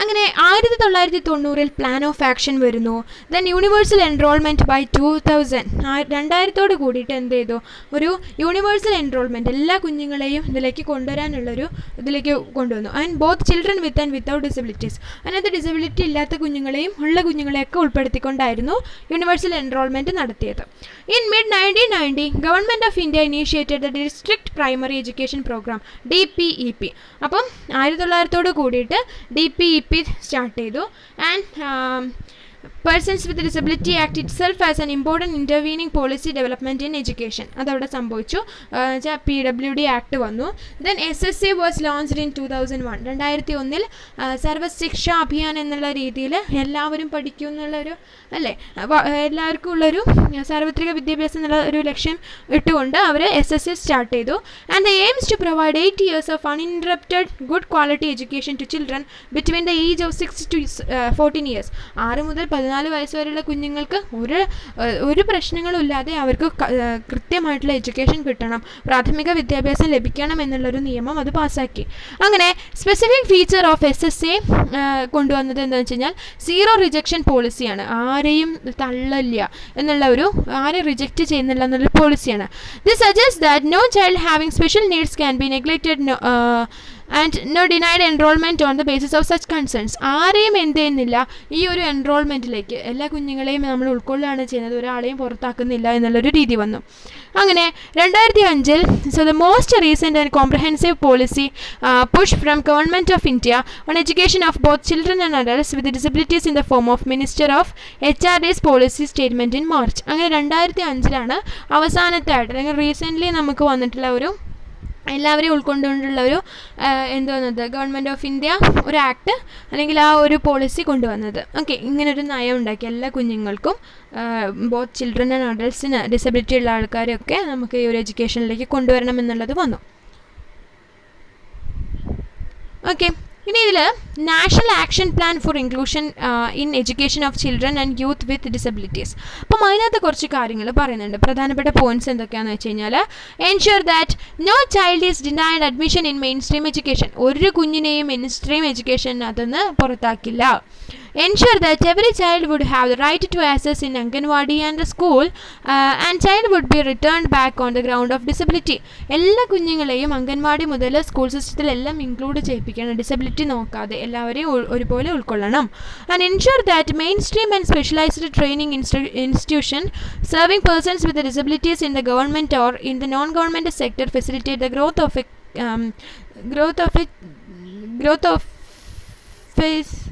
അങ്ങനെ 1990 പ്ലാൻ ഓഫ് ആക്ഷൻ വരുന്നു. Then universal enrolment by 2000. 2000 കൂടിയിട്ട് എന്ത് ചെയ്തു, ഒരു യൂണിവേഴ്സൽ എൻറോൾമെൻറ്റ് എല്ലാ കുഞ്ഞുങ്ങളെയും ഇതിലേക്ക് കൊണ്ടുവരാനുള്ളൊരു ഇതിലേക്ക് കൊണ്ടുവന്നു. And both children with and without disabilities. അതിനകത്ത് ഡിസബിലിറ്റി ഇല്ലാത്ത കുഞ്ഞുങ്ങളെയും ഉള്ള കുഞ്ഞുങ്ങളെയൊക്കെ ഉൾപ്പെടുത്തിക്കൊണ്ടായിരുന്നു യൂണിവേഴ്സൽ എൻറോൾമെൻറ്റ് നടത്തിയത്. In mid 1990 government of India initiated the district primary education programme DPEP. അപ്പം 1900 കൂടിയിട്ട് DPEP സ്റ്റാർട്ട് ചെയ്തു. And Persons with Disability Act itself as an important intervening policy development in education. അതവിടെ സംഭവിച്ചു. PWD ആക്ട് വന്നു. Then SSA was launched in 2001. 2001 Sarva Shiksha Abhiyan എന്നുള്ള രീതിയിൽ എല്ലാവരും പഠിക്കും എന്നുള്ളൊരു അല്ലേ, എല്ലാവർക്കും ഉള്ളൊരു സാർവത്രിക വിദ്യാഭ്യാസം എന്നുള്ള ഒരു ലക്ഷ്യം ഇട്ടുകൊണ്ട് അവർ SSA സ്റ്റാർട്ട് ചെയ്തു. And the aims to provide 8 years of uninterrupted good quality education to children between the age of 6 to 14 years. 6 മുതൽ 14 വയസ്സ് വരെയുള്ള കുഞ്ഞുങ്ങൾക്ക് ഒരു പ്രശ്നങ്ങളും ഇല്ലാതെ അവർക്ക് കൃത്യമായിട്ടുള്ള എഡ്യൂക്കേഷൻ കിട്ടണം, പ്രാഥമിക വിദ്യാഭ്യാസം ലഭിക്കണം എന്നുള്ളൊരു നിയമം അത് പാസ്സാക്കി. അങ്ങനെ സ്പെസിഫിക് ഫീച്ചർ ഓഫ് SSA കൊണ്ടുവന്നത് എന്താണെന്ന് വെച്ച് കഴിഞ്ഞാൽ സീറോ റിജക്ഷൻ പോളിസിയാണ്. ആരെയും തള്ളില്ല എന്നുള്ള ആരെയും റിജക്റ്റ് ചെയ്യുന്നില്ല എന്നുള്ളൊരു പോളിസിയാണ്. This suggest that no child having special needs can be neglected and no denied enrolment on the basis of such concerns. ആരെയും എന്ത് ചെയ്യുന്നില്ല, ഈ ഒരു എൻറോൾമെൻറ്റിലേക്ക് എല്ലാ കുഞ്ഞുങ്ങളെയും നമ്മൾ ഉൾക്കൊള്ളുകയാണ് ചെയ്യുന്നത്, ഒരാളെയും പുറത്താക്കുന്നില്ല എന്നുള്ളൊരു രീതി വന്നു. അങ്ങനെ 2005 so the most recent and comprehensive policy push from government of India on education of both children and adults with disabilities in the form of minister of HRD's policy statement in March. അങ്ങനെ 2005 അവസാനത്തായിട്ട് അല്ലെങ്കിൽ recently നമുക്ക് വന്നിട്ടുള്ള എല്ലാവരെയും ഉൾക്കൊണ്ടുകൊണ്ടുള്ള എന്ത് വന്നത്, government of India ഒരു act അല്ലെങ്കിൽ ആ ഒരു പോളിസി കൊണ്ടുവന്നത്. ഓക്കെ, ഇങ്ങനൊരു നയം ഉണ്ടാക്കി എല്ലാ കുഞ്ഞുങ്ങൾക്കും ബോത്ത് ചിൽഡ്രൻ ആൻഡ് അഡൾട്ട്സിന് ഡിസബിലിറ്റി ഉള്ള ആൾക്കാരെയൊക്കെ നമുക്ക് ഈ ഒരു എഡ്യൂക്കേഷനിലേക്ക് കൊണ്ടുവരണം എന്നുള്ളത് വന്നു. ഓക്കെ, ഇനി ഇതിൽ national action plan for inclusion in education of children and youth with disabilities. അപ്പം അതിനകത്ത് കുറച്ച് കാര്യങ്ങൾ പറയുന്നുണ്ട്. പ്രധാനപ്പെട്ട പോയിന്റ്സ് എന്തൊക്കെയാണെന്ന് വെച്ച് കഴിഞ്ഞാൽ, ensure that no child is denied admission in mainstream education. ഒരു കുഞ്ഞിനെയും മെയിൻ സ്ട്രീം എഡ്യൂക്കേഷനകത്തുനിന്ന് പുറത്താക്കില്ല. Ensure that every child would have the right to access in Anganwadi and the school and child would be returned back on the ground of disability. എല്ലാ കുഞ്ഞുങ്ങളെയും അംഗൻവാടി മുതൽ school സിസ്റ്റത്തിലെല്ലാം include ചെയ്യിപ്പിക്കണം, disability നോക്കാതെ എല്ലാവരെയും ഒരുപോലെ ഉൾക്കൊള്ളണം. And ensure that mainstream and specialised training institution serving persons with disabilities in the government or in the non government sector facilitate the growth of a growth of it growth of is